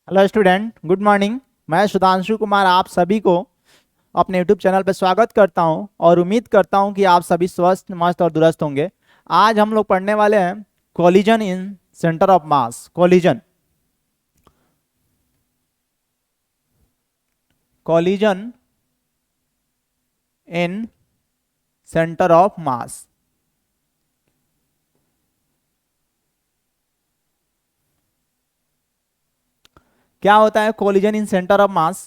Hello student, good morning. मैं सुधांशु कुमार आप सभी को अपने यूट्यूब चैनल पर स्वागत करता हूं और उम्मीद करता हूं कि आप सभी स्वस्थ, मस्त और दुरुस्त होंगे। आज हम लोग पढ़ने वाले हैं collision in centre of mass. Collision in centre of mass. क्या होता है collision in centre of mass?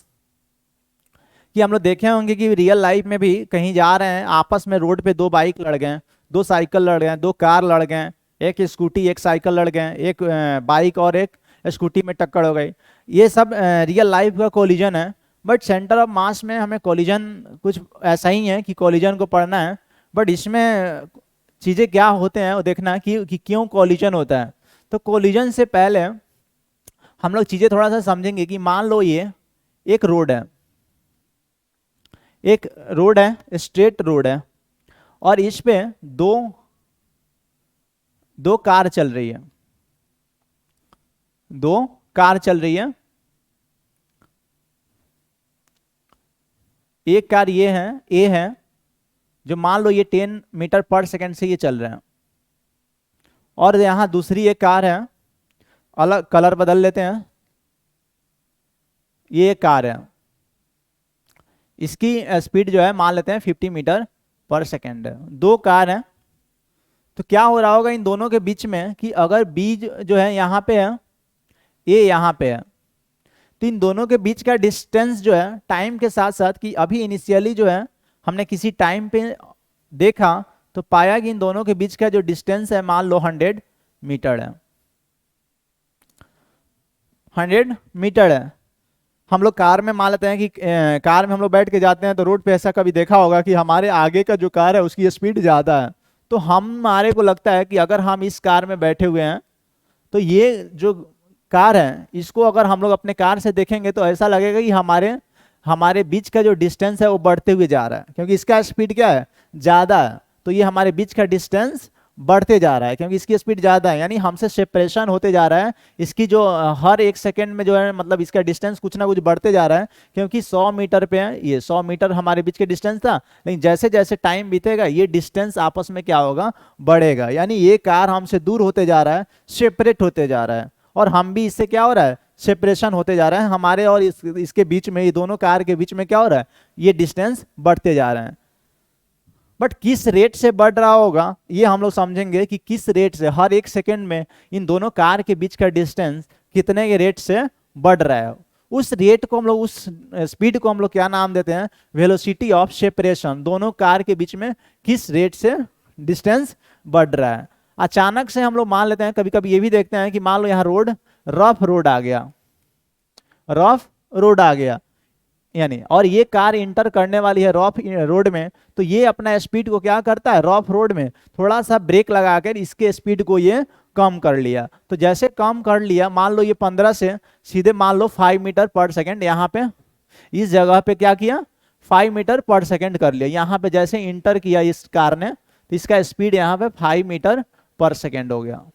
कि हम लोग देखे होंगे कि रियल लाइफ में भी कहीं जा रहे हैं, आपस में रोड पे दो बाइक लड़ गए, दो साइकिल लड़ गए, दो कार लड़ गए, एक स्कूटी एक साइकिल लड़ गए, एक बाइक और एक स्कूटी में टक्कर हो गई। ये सब रियल लाइफ का कोलिजन है। बट सेंटर ऑफ मास में हमें कोलिजन कुछ ऐसा ही है कि कोलिजन को पढ़ना है। बट इसमें चीज़ें क्या होते हैं वो देखना कि क्यों कोलिजन होता है। तो कोलिजन से पहले हम लोग चीज़ें थोड़ा सा समझेंगे कि मान लो ये एक रोड है, एक रोड है, स्ट्रेट रोड है, और इस पे दो दो कार चल रही है, दो कार चल रही है। एक कार ये है, ए है, जो मान लो ये 10 मीटर पर सेकंड से ये चल रहे हैं, और यहां दूसरी एक कार है, अलग कलर बदल लेते हैं, ये एक कार है, इसकी स्पीड जो है मान लेते हैं 50 मीटर पर सेकंड है। दो कार है, तो क्या हो रहा होगा इन दोनों के बीच में कि अगर बी जो है यहाँ पे है, ए यहाँ पे है, तो इन दोनों के बीच का डिस्टेंस जो है टाइम के साथ साथ, कि अभी इनिशियली जो है हमने किसी टाइम पे देखा तो पाया कि इन दोनों के बीच का जो डिस्टेंस है मान लो 100 मीटर है, 100 मीटर है। हम लोग कार में मान लेते हैं कि कार में हम लोग बैठ के जाते हैं, तो रोड पे ऐसा कभी देखा होगा कि हमारे आगे का जो कार है उसकी स्पीड ज़्यादा है। तो हमारे को लगता है कि अगर हम इस कार में बैठे हुए हैं तो ये जो कार है इसको अगर हम लोग अपने कार से देखेंगे तो ऐसा लगेगा कि हमारे हमारे बीच का जो डिस्टेंस है वो बढ़ते हुए जा रहा है, क्योंकि इसका स्पीड क्या है, ज़्यादा है। तो ये हमारे बीच का डिस्टेंस बढ़ते जा रहा है क्योंकि इसकी स्पीड ज़्यादा है, यानी हमसे सेपरेशन होते जा रहा है। इसकी जो हर एक सेकेंड में जो है मतलब इसका डिस्टेंस कुछ ना कुछ बढ़ते जा रहा है, क्योंकि 100 मीटर पे है, ये 100 मीटर हमारे बीच के डिस्टेंस था, लेकिन जैसे जैसे टाइम बीतेगा ये डिस्टेंस आपस में क्या होगा, बढ़ेगा। यानी ये कार हमसे दूर होते जा रहा है, सेपरेट होते जा रहा है, और हम भी इससे क्या हो रहा है, सेपरेशन होते जा रहा है। हमारे और इसके बीच में, ये दोनों कार के बीच में क्या हो रहा है, ये डिस्टेंस बढ़ते जा रहे हैं। बट किस रेट से बढ़ रहा होगा ये हम लोग समझेंगे कि किस रेट से हर एक सेकेंड में इन दोनों कार के बीच का डिस्टेंस कितने के रेट से बढ़ रहा है। उस रेट को हम लोग, उस स्पीड को हम लोग क्या नाम देते हैं, वेलोसिटी ऑफ सेपरेशन। दोनों कार के बीच में किस रेट से डिस्टेंस बढ़ रहा है। अचानक से हम लोग मान लेते हैं, कभी कभी ये भी देखते हैं कि मान लो यहाँ रोड, रफ रोड आ गया, रफ रोड आ गया यानी, और ये कार इंटर करने वाली है रफ रोड में, तो ये अपना स्पीड को क्या करता है, रफ रोड में थोड़ा सा ब्रेक लगाकर इसके स्पीड को ये कम कर लिया। तो जैसे कम कर लिया, मान लो ये 15 से सीधे मान लो 5 मीटर पर सेकेंड, यहाँ पे इस जगह पे क्या किया, 5 मीटर पर सेकेंड कर लिया। यहाँ पे जैसे इंटर किया इस कार ने, तो इसका स्पीड यहाँ पे 5 मीटर पर सेकेंड हो गया।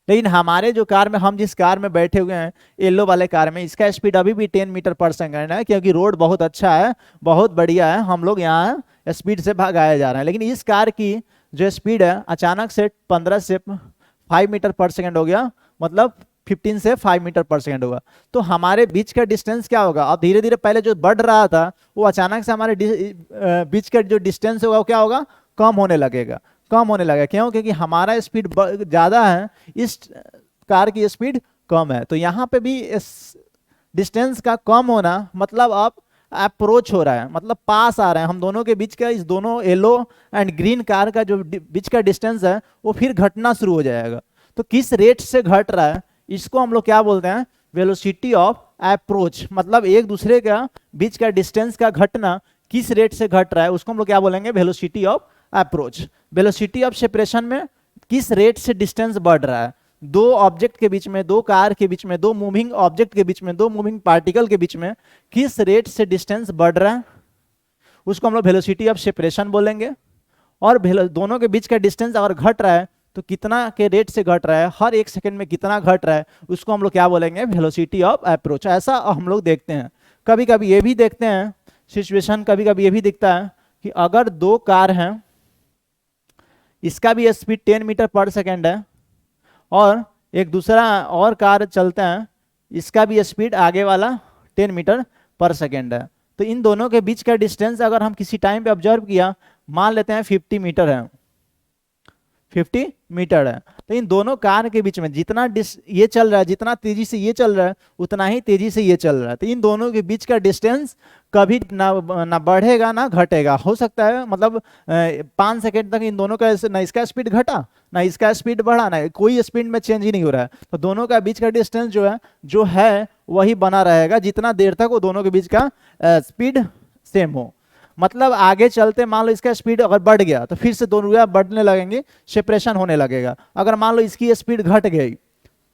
लेकिन हमारे जो कार में, हम जिस कार में बैठे हुए हैं, येलो वाले कार में, इसका स्पीड अभी भी 10 मीटर पर सेकंड है, क्योंकि रोड बहुत अच्छा है, बहुत बढ़िया है, हम लोग यहाँ स्पीड से भगाए जा रहे हैं। लेकिन इस कार की जो स्पीड है अचानक से 15 से 5 मीटर पर सेकंड हो गया, मतलब 15 से 5 मीटर पर सेकंड होगा। तो हमारे बीच का डिस्टेंस क्या होगा, अब धीरे धीरे पहले जो बढ़ रहा था वो अचानक से हमारे बीच का जो डिस्टेंस होगा वो क्या होगा, कम होने लगेगा, कम होने लगा। क्यों? क्योंकि हमारा स्पीड ज़्यादा है, इस कार की स्पीड कम है। तो यहाँ पे भी इस डिस्टेंस का कम होना मतलब अब अप्रोच हो रहा है, मतलब पास आ रहे हैं हम दोनों के बीच का, इस दोनों येलो एंड ग्रीन कार का जो बीच का डिस्टेंस है वो फिर घटना शुरू हो जाएगा। तो किस रेट से घट रहा है इसको हम लोग क्या बोलते हैं, वेलोसिटी ऑफ अप्रोच। मतलब एक दूसरे का बीच का डिस्टेंस का घटना किस रेट से घट रहा है उसको हम लोग क्या बोलेंगे, velocity of approach. Velocity of separation में किस रेट से डिस्टेंस बढ़ रहा है, दो ऑब्जेक्ट के बीच में, दो कार के बीच में, दो मूविंग ऑब्जेक्ट के बीच में, दो मूविंग पार्टिकल के बीच में किस रेट से डिस्टेंस बढ़ रहा है उसको हम लोग वेलोसिटी ऑफ सेपरेशन बोलेंगे। और दोनों के बीच का डिस्टेंस अगर घट रहा है तो कितना के रेट से घट रहा है, हर 1 सेकंड में कितना घट रहा है, उसको हम लोग क्या बोलेंगे, वेलोसिटी ऑफ अप्रोच। ऐसा हम लोग देखते हैं। कभी कभी ये भी देखते हैं सिचुएशन, कभी कभी ये भी दिखता है कि अगर दो कार हैं, इसका भी स्पीड 10 मीटर पर सेकेंड है और एक दूसरा और कार चलते हैं, इसका भी स्पीड आगे वाला 10 मीटर पर सेकेंड है, तो इन दोनों के बीच का डिस्टेंस अगर हम किसी टाइम पे ऑब्जर्व किया, मान लेते हैं 50 मीटर है, 50 मीटर है, तो इन दोनों कार के बीच में जितना ये चल रहा है, जितना तेजी से ये चल रहा है उतना ही तेजी से ये चल रहा है, तो इन दोनों के बीच का डिस्टेंस कभी ना बढ़ेगा ना घटेगा। हो सकता है मतलब 5 सेकेंड तक इन दोनों का ना इसका स्पीड घटा ना इसका स्पीड बढ़ा, ना कोई स्पीड में चेंज ही नहीं हो रहा है, तो दोनों का बीच का डिस्टेंस जो है वही बना रहेगा जितना देर तक वो दोनों के बीच का स्पीड सेम हो। मतलब आगे चलते मान लो इसका स्पीड अगर बढ़ गया तो फिर से दोनों बढ़ने लगेंगे, सेपरेशन होने लगेगा। अगर मान लो इसकी स्पीड घट गई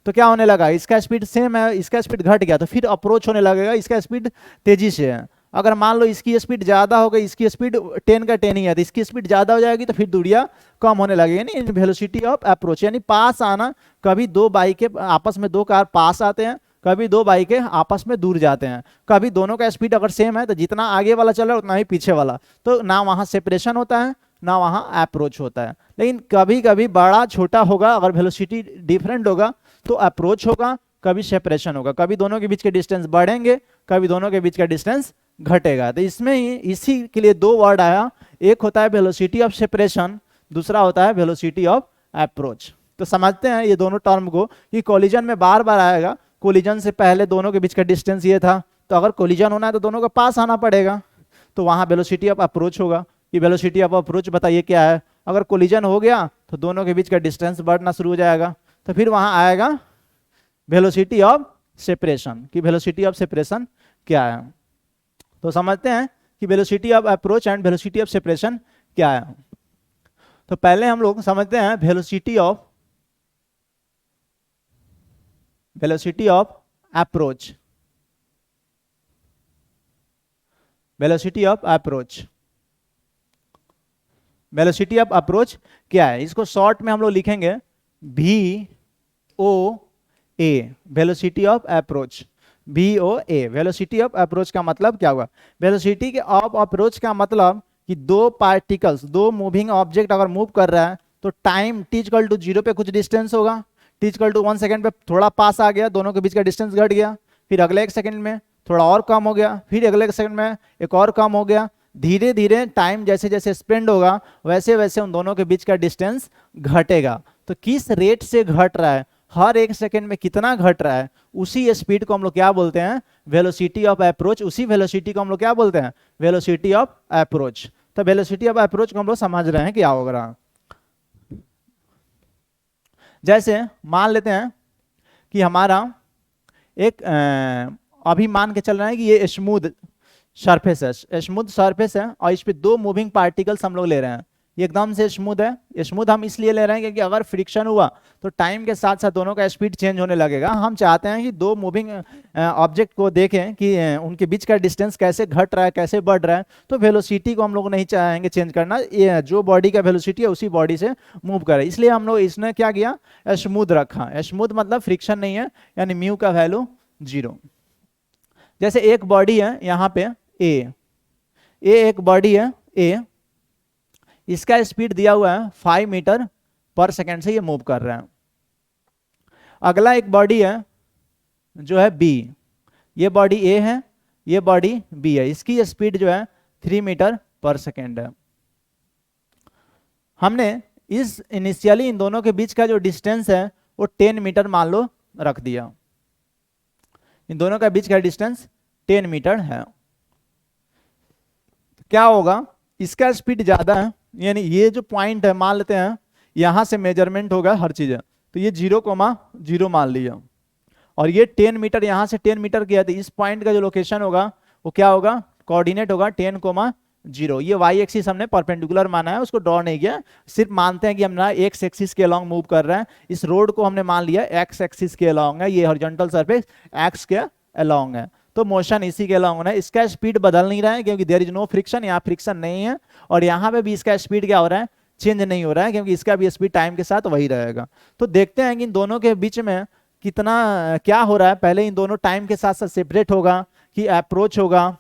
तो क्या होने लगा, इसका स्पीड सेम है, इसका स्पीड घट गया तो फिर अप्रोच होने लगेगा, इसका स्पीड तेजी से है। अगर मान लो इसकी स्पीड ज्यादा हो गई, इसकी स्पीड 10 का 10 ही है, तो इसकी स्पीड ज्यादा हो जाएगी तो फिर दूरियां कम होने लगेगी, यानी वेलोसिटी ऑफ अप्रोच। यानी पास आना, कभी दो बाइकें आपस में, दो कार पास आते हैं, कभी दो बाइकें आपस में दूर जाते हैं, कभी दोनों का स्पीड अगर सेम है तो जितना आगे वाला चल रहा है उतना ही पीछे वाला, तो ना वहां सेपरेशन होता है ना वहां अप्रोच होता है। लेकिन कभी कभी बड़ा छोटा होगा, अगर वेलोसिटी डिफरेंट होगा तो अप्रोच होगा, कभी सेपरेशन होगा, कभी दोनों के बीच के डिस्टेंस बढ़ेंगे, कभी दोनों के बीच का डिस्टेंस घटेगा। तो इसमें ही इसी के लिए दो वर्ड आया, एक होता है वेलोसिटी ऑफ सेपरेशन, दूसरा होता है वेलोसिटी ऑफ अप्रोच। तो समझते हैं ये दोनों टर्म को कि कोलिजन में बार बार आएगा। कोलिजन से पहले दोनों के बीच का डिस्टेंस ये था, तो अगर कोलिजन होना है तो दोनों के पास आना पड़ेगा, तो वहां वेलोसिटी ऑफ अप्रोच होगा। ये वेलोसिटी ऑफ अप्रोच बताइए क्या है। अगर कोलिजन हो गया तो दोनों के बीच का डिस्टेंस बढ़ना शुरू हो जाएगा, तो फिर वहां आएगा वेलोसिटी ऑफ सेपरेशन, कि वेलोसिटी ऑफ सेपरेशन क्या है। तो समझते हैं कि velocity of approach and velocity of separation क्या है। तो पहले हम लोग समझते हैं velocity of approach. Velocity of approach, velocity of approach क्या है, इसको शॉर्ट में हम लोग लिखेंगे VOA, velocity of approach, VOA। Velocity of approach का मतलब क्या हुआ, वेलोसिटी के ऑफ अप्रोच का मतलब कि दो पार्टिकल्स, दो मूविंग ऑब्जेक्ट अगर मूव कर रहा है तो टाइम t=0 पे कुछ डिस्टेंस होगा, t=1 सेकंड पे थोड़ा पास आ गया, दोनों के बीच का डिस्टेंस घट गया, फिर अगले 1 सेकंड में थोड़ा और कम हो गया, फिर अगले 1 सेकंड में एक और कम हो गया। धीरे धीरे टाइम जैसे जैसे स्पेंड होगा वैसे वैसे उन दोनों के बीच का डिस्टेंस घटेगा। तो किस रेट से घट रहा है, हर 1 सेकंड में कितना घट रहा है, उसी स्पीड को हम लोग क्या बोलते हैं, वेलोसिटी ऑफ अप्रोच। उसी वेलोसिटी को हम लोग क्या बोलते हैं, वेलोसिटी ऑफ अप्रोच। तो वेलोसिटी ऑफ अप्रोच को हम लोग समझ रहे हैं क्या होगा। जैसे मान लेते हैं कि हमारा एक अभी मान के चल रहा है कि ये स्मूथ सरफेस है, स्मूथ सरफेस है और इस पे दो मूविंग पार्टिकल्स हम लोग ले रहे हैं, ये एकदम से स्मूथ है। स्मूथ हम इसलिए ले रहे हैं क्योंकि अगर फ्रिक्शन हुआ तो टाइम के साथ साथ दोनों का स्पीड चेंज होने लगेगा। हम चाहते हैं कि दो मूविंग ऑब्जेक्ट को देखें कि उनके बीच का डिस्टेंस कैसे घट रहा है, कैसे बढ़ रहा है। तो वेलोसिटी को हम लोग नहीं चाहेंगे चेंज करना, ये जो बॉडी का वेलोसिटी है उसी बॉडी से मूव करे, इसलिए हम लोग इसने क्या किया, स्मूथ रखा। स्मूथ मतलब फ्रिक्शन नहीं है, यानी म्यू का वैल्यू 0। जैसे एक बॉडी है यहाँ पे ए एक बॉडी है ए, इसका स्पीड दिया हुआ है 5 मीटर पर सेकेंड से ये मूव कर रहा है। अगला एक बॉडी है जो है बी, ये बॉडी ए है, ये बॉडी बी है, इसकी स्पीड जो है 3 मीटर पर सेकेंड है। हमने इस इनिशियली इन दोनों के बीच का जो डिस्टेंस है वो 10 मीटर मान लो रख दिया, इन दोनों का बीच का डिस्टेंस 10 मीटर है। क्या होगा, इसका स्पीड ज्यादा है, यानी ये जो पॉइंट है मान लेते हैं यहां से मेजरमेंट होगा हर चीज, तो ये 0,0 मान लिया और ये 10 मीटर यहां से 10 मीटर किया, तो इस पॉइंट का जो लोकेशन होगा वो क्या होगा, कोऑर्डिनेट होगा 10,0। ये वाई एक्सिस हमने परपेंडिकुलर माना है, उसको ड्रॉ नहीं किया, सिर्फ मानते हैं कि हम ना एक्स एक्सिस के अलोंग मूव कर रहे हैं। इस रोड को हमने मान लिया एक्स एक्सिस के अलोंग है, ये हॉरिजॉन्टल सरफेस एक्स के अलोंग है, तो मोशन इसी के अलोंग है। इसका स्पीड बदल नहीं रहा है क्योंकि देयर इज नो फ्रिक्शन, यहाँ फ्रिक्शन नहीं है, और यहाँ पे भी इसका स्पीड क्या हो रहा है चेंज नहीं हो रहा है, क्योंकि इसका भी स्पीड टाइम के साथ वही रहेगा। तो देखते हैं कि इन दोनों के बीच में कितना क्या हो रहा है। पहले इन दोनों टाइम के साथ साथ सेपरेट होगा कि अप्रोच होगा।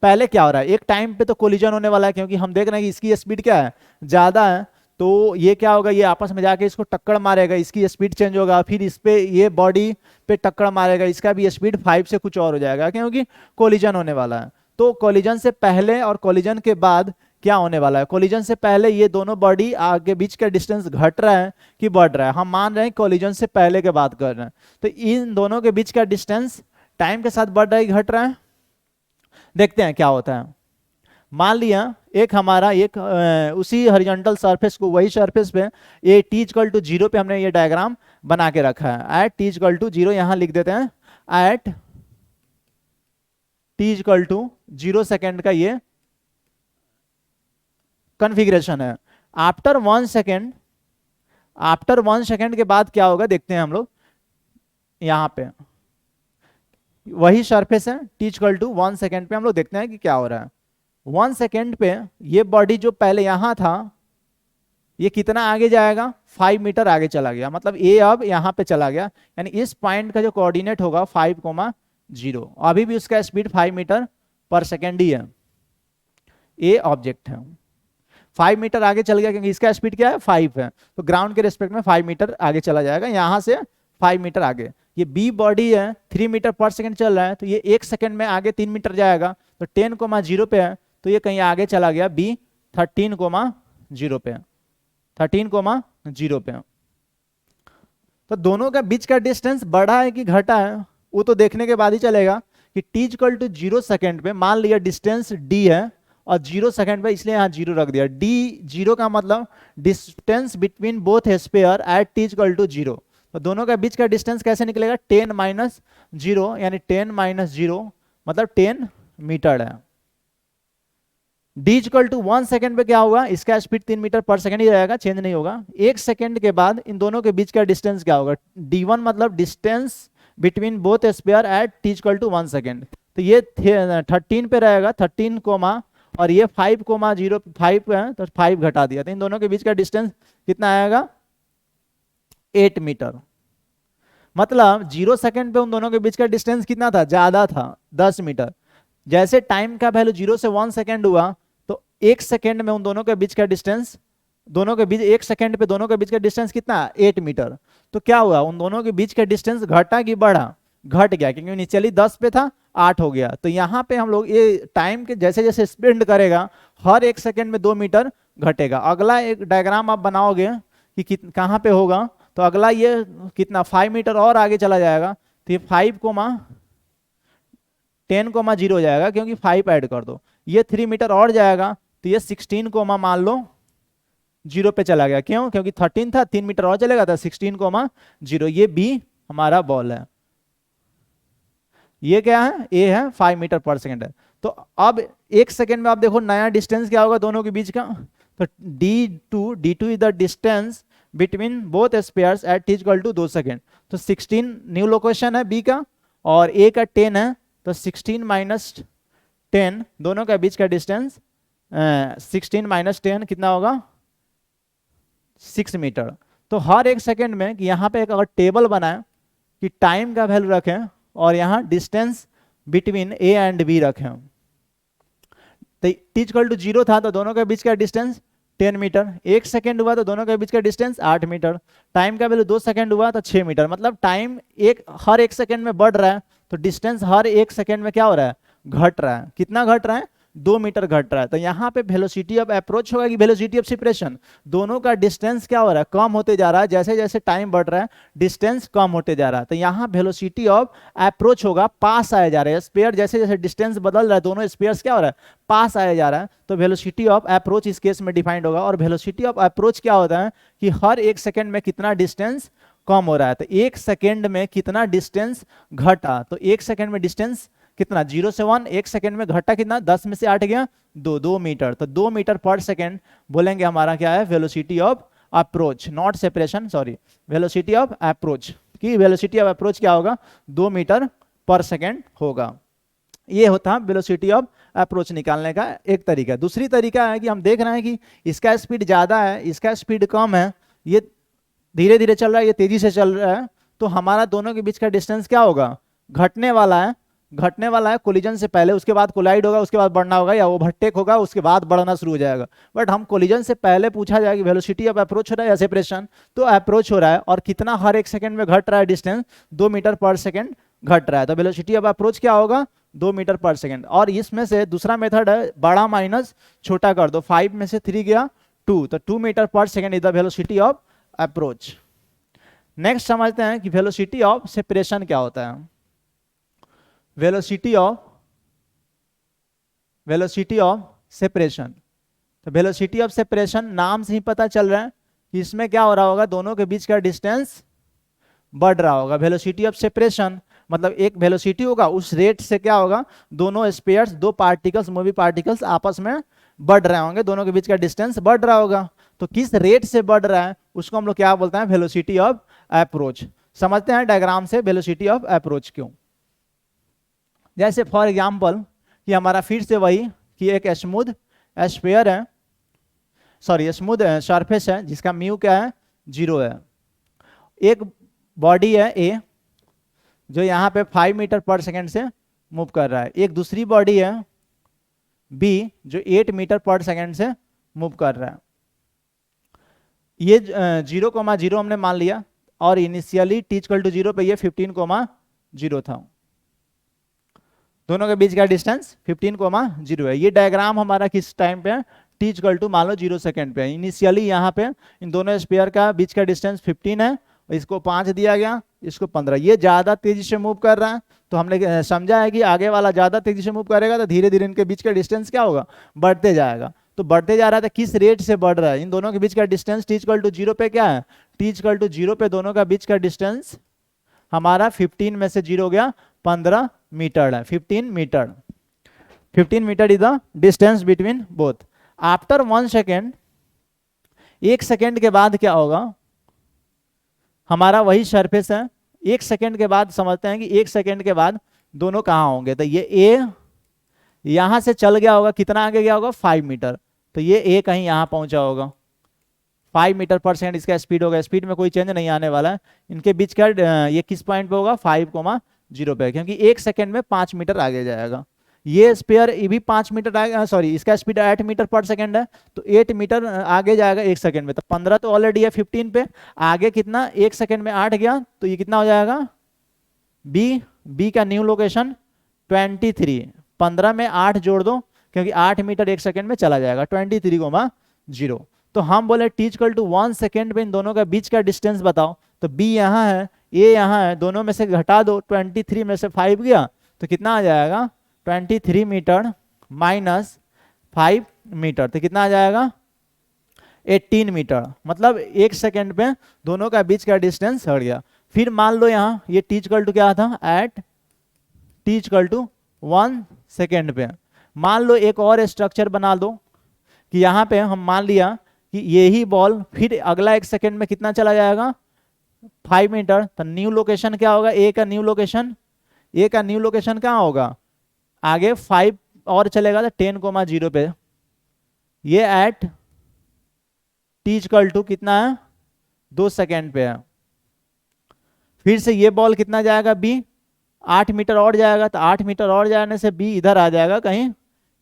पहले क्या हो रहा है, एक टाइम पे तो कोलिजन होने वाला है, क्योंकि हम देख रहे हैं कि इसकी स्पीड क्या है, ज्यादा है। तो ये क्या होगा, ये आपस में जाके इसको टक्कर मारेगा, इसकी स्पीड चेंज होगा, फिर इस पे ये बॉडी पे टक्कर मारेगा, इसका भी स्पीड 5 से कुछ और हो जाएगा, क्योंकि कोलिजन होने वाला है। तो कोलिजन से पहले और कोलिजन के बाद क्या होने वाला है, कोलिजन से पहले ये दोनों बॉडी आगे बीच का डिस्टेंस घट रहा है कि बढ़ रहा है। हम मान रहे हैं कोलिजन से पहले के बात कर रहे हैं, तो इन दोनों के बीच का डिस्टेंस टाइम के साथ बढ़ रहा है कि घट रहा है। देखते हैं क्या होता है। मान लिया एक हमारा एक उसी हॉरिजॉन्टल सरफेस को, वही सरफेस पे ये t इक्वल टू 0 पे हमने ये डायग्राम बना के रखा है। एट t इक्वल टू 0 यहां लिख देते हैं, at t equal to 0 second का ये कॉन्फ़िगरेशन है। आफ्टर 1 सेकेंड, आफ्टर 1 सेकेंड के बाद क्या होगा देखते हैं हम लोग। यहां पे वही सरफेस है, t इक्वल टू 1 सेकेंड पे हम लोग देखते हैं कि क्या हो रहा है। 1 सेकेंड पे ये बॉडी जो पहले यहां था, ये कितना आगे जाएगा, 5 मीटर आगे चला गया। मतलब ये अब यहां पे चला गया, यानी इस पॉइंट का जो कोऑर्डिनेट होगा 5,0, अभी भी उसका स्पीड 5 मीटर पर सेकेंड ही है। ये ऑब्जेक्ट है 5 मीटर आगे चल गया, क्योंकि इसका स्पीड क्या है 5 है, तो ग्राउंड के रिस्पेक्ट में 5 मीटर आगे चला जाएगा, यहां से 5 मीटर आगे। ये बी बॉडी है 3 मीटर पर सेकेंड चल रहा है, तो ये 1 सेकेंड में आगे 3 मीटर जाएगा, तो 10,0 पे है, तो ये कहीं आगे चला गया बी 13,0 पे, 13,0 पे। तो दोनों का बीच का डिस्टेंस बढ़ा है कि घटा है, वो तो देखने के बाद ही चलेगा। कि t इक्वल टू 0 सेकेंड पे मान लिया डिस्टेंस d है और 0 सेकेंड पे इसलिए यहाँ 0 रख दिया। d 0 का मतलब distance between both sphere at t equal to 0। तो दोनों का बीच का डिस्टेंस कैसे निकलेगा, 10 माइनस 0, यानी 10 माइनस 0 मतलब 10 मीटर है। d इक्वल टू 1 सेकेंड पे क्या होगा, इसका स्पीड 3 मीटर पर सेकेंड ही रहेगा, चेंज नहीं होगा। 1 सेकेंड के बाद इन दोनों के बीच का डिस्टेंस क्या होगा, d1 मतलब distance between both sphere at t equal to 1 second. तो ये 13 पे रहेगा, 13 कोमा, और ये 5,0 5 है, तो 5 घटा दिया, तो इन दोनों के बीच का डिस्टेंस कितना आएगा, 8 मीटर। मतलब 0 सेकेंड पे उन दोनों के बीच का डिस्टेंस कितना था, ज्यादा था, 10 मीटर। जैसे टाइम का वैल्यू 0 से 1 सेकेंड हुआ, तो 1 सेकेंड में उन दोनों के बीच का डिस्टेंस, दोनों के बीच 1 सेकेंड पे दोनों के बीच का डिस्टेंस कितना, 8 मीटर। तो क्या हुआ, उन दोनों के बीच का डिस्टेंस घटा कि बढ़ा, घट गया, क्योंकि इनिशियली 10 पे था, 8 हो गया। तो यहाँ पे हम लोग ये टाइम के जैसे जैसे स्पेंड करेगा, हर 1 सेकेंड में 2 मीटर घटेगा। अगला एक डायग्राम आप बनाओगे कि कहाँ पे होगा, तो अगला ये कितना 5 मीटर और आगे चला जाएगा, तो ये 5,10,0 हो जाएगा, क्योंकि 5 ऐड कर दो। ये 3 मीटर और जाएगा, तो ये 16, मान लो 0 पे चला गया। क्यों, क्योंकि 13 था, 3 मीटर और चलेगा, था 16,0। ये बी हमारा बॉल है, ये क्या है, ए है, 5 मीटर पर सेकेंड है। तो अब 1 सेकेंड में आप देखो नया डिस्टेंस क्या होगा दोनों के बीच का, तो d2 is the distance between both spheres at t equal to 2 second. तो 16 न्यू लोकेशन है बी का, और ए का 10 है, तो 16 माइनस 10, दोनों का बीच का डिस्टेंस 16 माइनस 10 कितना होगा, 6 मीटर। तो हर 1 सेकेंड में कि यहाँ पे एक अगर टेबल बनाए कि टाइम का वैल्यू रखें और यहाँ distance between A and B रखें, तो t इक्वल टू 0 था, तो दोनों के बीच का डिस्टेंस 10 मीटर। 1 सेकेंड हुआ तो दोनों के बीच का डिस्टेंस 8 मीटर। टाइम का वैल्यू 2 सेकेंड हुआ तो 6 मीटर। मतलब टाइम हर 1 सेकेंड में बढ़ रहा है, तो डिस्टेंस हर 1 सेकेंड में क्या हो रहा है, घट रहा है। कितना घट रहा है, 2 मीटर घट रहा है। तो यहाँ पे वेलोसिटी ऑफ अप्रोच होगा कि वेलोसिटी ऑफ सेपरेशन, दोनों का डिस्टेंस क्या हो रहा है, कम होते जा रहा है। जैसे जैसे टाइम बढ़ रहा है डिस्टेंस कम होते जा रहा है। तो यहाँ वेलोसिटी ऑफ अप्रोच होगा, पास आया जा रहा है स्फीयर, जैसे जैसे डिस्टेंस बदल रहा है दोनों स्फीयर्स क्या हो रहा है, पास आया जा रहा है। तो वेलोसिटी ऑफ अप्रोच इस केस में डिफाइंड होगा। और वेलोसिटी ऑफ अप्रोच क्या होता है कि हर 1 सेकेंड में कितना डिस्टेंस कम हो रहा है। तो 1 सेकेंड में कितना डिस्टेंस घटा, तो 1 सेकेंड में डिस्टेंस कितना, 0 से 1, 1 सेकेंड में घटा कितना, 10 में से 8 गया 2 मीटर। तो 2 मीटर पर सेकेंड बोलेंगे हमारा क्या है, velocity of approach, not separation, sorry, velocity of approach. की वेलोसिटी ऑफ अप्रोच क्या होगा, 2 मीटर पर सेकेंड होगा। ये होता है वेलोसिटी ऑफ अप्रोच निकालने का एक तरीका। दूसरी तरीका है कि हम देख रहे हैं कि इसका स्पीड ज़्यादा है, इसका स्पीड कम है, ये धीरे धीरे चल रहा है, ये तेजी से चल रहा है, तो हमारा दोनों के बीच का डिस्टेंस क्या होगा, घटने वाला है। घटने वाला है कोलिजन से पहले, उसके बाद कोलाइड होगा, उसके बाद बढ़ना होगा, या ओवरटेक होगा, उसके बाद बढ़ना शुरू हो जाएगा। बट हम कोलिजन से पहले पूछा जाए कि वेलोसिटी ऑफ अप्रोच हो रहा है या सेपरेशन, तो अप्रोच हो रहा है और कितना हर एक सेकंड में घट रहा है डिस्टेंस, 2 मीटर पर सेकंड घट रहा है, तो वेलोसिटी ऑफ अप्रोच क्या होगा, 2 मीटर पर सेकंड। और इसमें से दूसरा मेथड है बड़ा माइनस छोटा कर दो, 5 में से 3 गया 2, तो 2 metre per second is the velocity of approach. Next समझते हैं कि वेलोसिटी ऑफ सेपरेशन क्या होता है। वेलोसिटी ऑफ सेपरेशन, तो वेलोसिटी ऑफ सेपरेशन नाम से ही पता चल रहा है कि इसमें क्या हो रहा होगा, दोनों के बीच का डिस्टेंस बढ़ रहा होगा। वेलोसिटी ऑफ सेपरेशन मतलब एक वेलोसिटी होगा, उस रेट से क्या होगा, दोनों स्पेयर्स, दो पार्टिकल्स, मूवी पार्टिकल्स आपस में बढ़ रहे होंगे, दोनों के बीच का डिस्टेंस बढ़ रहा होगा। तो किस रेट से बढ़ रहा है उसको हम लोग क्या बोलते हैं, वेलोसिटी ऑफ अप्रोच। समझते हैं डायग्राम से वेलोसिटी ऑफ अप्रोच क्यों। जैसे फॉर एग्जांपल कि हमारा फिर से वही कि एक स्मूथ स्फीयर है, सॉरी स्मूथ सरफेस है जिसका म्यू क्या है, 0 है। एक बॉडी है ए जो यहाँ पे 5 मीटर पर सेकेंड से मूव कर रहा है, एक दूसरी बॉडी है बी जो 8 मीटर पर सेकेंड से मूव कर रहा है। ये 0,0 हमने मान लिया और इनिशियली t इक्वल टू 0 पे ये 15,0 था। दोनों के बीच का डिस्टेंस 15,0 है। ये डायग्राम हमारा किस टाइम पे है, t इक्वल टू मान लो 0 सेकेंड पे। इनिशियली यहाँ पे इन दोनों स्पेयर का बीच का डिस्टेंस 15 है, इसको 5 दिया गया, इसको 15। ये ज्यादा तेजी से मूव कर रहा है, तो हमने समझा है कि आगे वाला ज्यादा तेजी से मूव करेगा तो धीरे धीरे इनके बीच का डिस्टेंस क्या होगा, बढ़ते जाएगा। तो बढ़ते जा रहा था, किस रेट से बढ़ रहा है, इन दोनों के बीच का डिस्टेंस t इक्वल टू 0 पे क्या है, t इक्वल टू 0 पे दोनों का बीच का डिस्टेंस हमारा 15 में से 0 हो गया 15 मीटर है। 15 metre is the distance between both. After 1 second, 1 second के बाद क्या होगा, हमारा वही सरफेस है, 1 सेकेंड के बाद समझते हैं कि 1 सेकेंड के बाद दोनों कहाँ होंगे, तो ये ए यहां से चल गया होगा, कितना आगे गया होगा, 5 मीटर, तो ये ए कहीं यहां पहुंचा होगा। 5 मीटर पर सेकंड इसका स्पीड होगा, स्पीड में कोई चेंज नहीं आने वाला है। इनके बीच का ये किस पॉइंट पे होगा, 5,0 पे, क्योंकि 1 सेकेंड में 5 मीटर आगे जाएगा। ये स्पेयर ये भी 5 मीटर आगे, सॉरी इसका स्पीड 8 मीटर पर सेकंड है, तो 8 मीटर आगे जाएगा 1 सेकेंड में, तो 15 तो ऑलरेडी है 15 पे, आगे कितना 1 सेकेंड में 8 गया, तो ये कितना हो जाएगा, बी का न्यू लोकेशन 23। 15 में 8 जोड़ दो क्योंकि 8 मीटर 1 सेकेंड में चला जाएगा, 23,0। तो हम बोले t इक्वल टू 1 सेकेंड पे इन दोनों का बीच का डिस्टेंस बताओ, तो b यहाँ है, a यहाँ है, दोनों में से घटा दो, 23 में से 5 गया तो कितना आ जाएगा, 23 मीटर माइनस 5 मीटर, तो कितना आ जाएगा, 18 मीटर। मतलब 1 सेकेंड पे दोनों का बीच का डिस्टेंस हट गया। फिर मान लो यहाँ ये t इक्वल टू क्या था, at t equal to 1 second पे। मान लो एक और स्ट्रक्चर बना दो कि यहाँ पे हम मान लिया कि यही बॉल फिर अगला 1 सेकेंड में कितना चला जाएगा, 5 मीटर, तो न्यू लोकेशन क्या होगा, ए का न्यू लोकेशन, ए का न्यू लोकेशन कहाँ होगा, आगे 5 और चलेगा तो 10,0 पे। ये एट t इक्वल टू कितना है, 2 सेकेंड पे है। फिर से ये बॉल कितना जाएगा, बी 8 मीटर और जाएगा, तो 8 मीटर और जाने से बी इधर आ जाएगा कहीं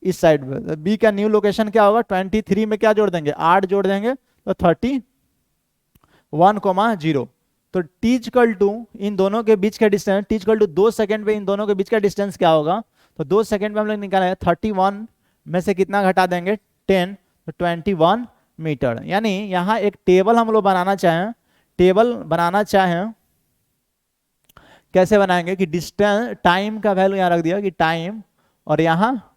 इस साइड पे। बी का न्यू लोकेशन क्या होगा, 23 में क्या जोड़ देंगे, 8 जोड़ देंगे तो 31,0। तो t इक्वल टू इन दोनों के बीच का distance, t equal to 2 second पे इन दोनों के बीच का डिस्टेंस क्या होगा, तो 2 सेकेंड में हम लोग निकाले 31 में से कितना घटा देंगे 10, तो 21 मीटर। यानी यहाँ एक टेबल हम लोग बनाना चाहें, कैसे बनाएंगे कि डिस्टेंस, टाइम का वैल्यू यहाँ रख दिया कि टाइम, और यहाँ